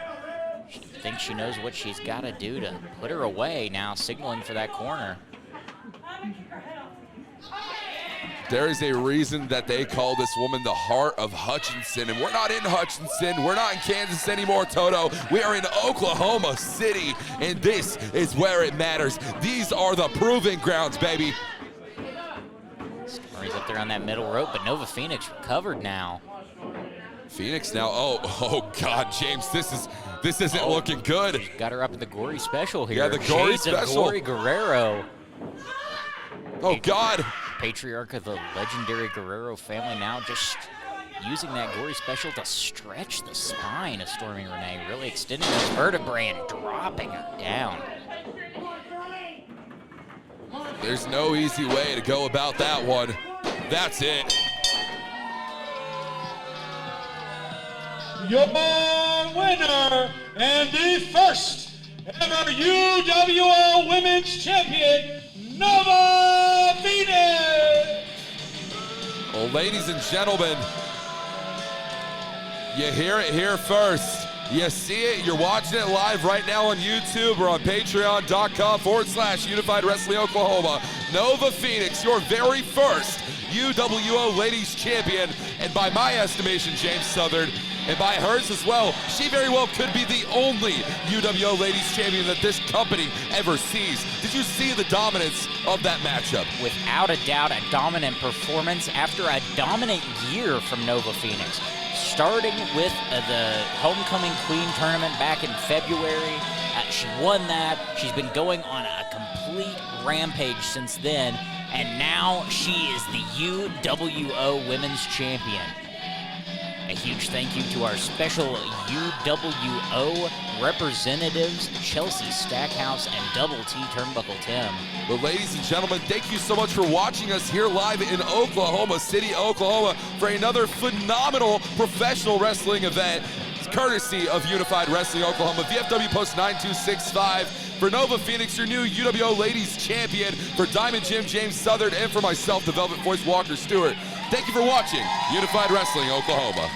She thinks she knows what she's got to do to put her away now, signaling for that corner. There is a reason that they call this woman the Heart of Hutchinson, and we're not in Hutchinson, we're not in Kansas anymore, Toto. We are in Oklahoma City, and this is where it matters. These are the proving grounds, baby. Stormy's up there on that middle rope, but Nova Phoenix recovered now. Phoenix now, oh God, James, this isn't looking good. Got her up at the gory special here. Yeah, the gory Shades of special. Gory Guerrero. Oh God. Patriarch of the legendary Guerrero family now just using that gory special to stretch the spine of Stormy Renee, really extending those vertebrae and dropping her down. There's no easy way to go about that one. That's it. Your winner and the first ever UWO Women's Champion, Nova Phoenix! Well, ladies and gentlemen, you hear it here first. You see it, you're watching it live right now on YouTube or on patreon.com/Unified Wrestling Oklahoma. Nova Phoenix, your very first UWO Ladies Champion, and by my estimation, James Southern, and by hers as well, she very well could be the only UWO Ladies Champion that this company ever sees. Did you see the dominance of that matchup? Without a doubt, a dominant performance after a dominant year from Nova Phoenix. Starting with the Homecoming Queen tournament back in February. She won that. She's been going on a complete rampage since then, and now she is the UWO Women's Champion. A huge thank you to our special UWO representatives, Chelsea Stackhouse and Double T Turnbuckle Tim. Well, ladies and gentlemen, thank you so much for watching us here live in Oklahoma City, Oklahoma, for another phenomenal professional wrestling event, courtesy of Unified Wrestling Oklahoma. VFW Post 9265. For Nova Phoenix, your new UWO Ladies Champion. For Diamond Jim, James Southern, and for myself, the Velvet Voice, Walker Stewart. Thank you for watching Unified Wrestling Oklahoma.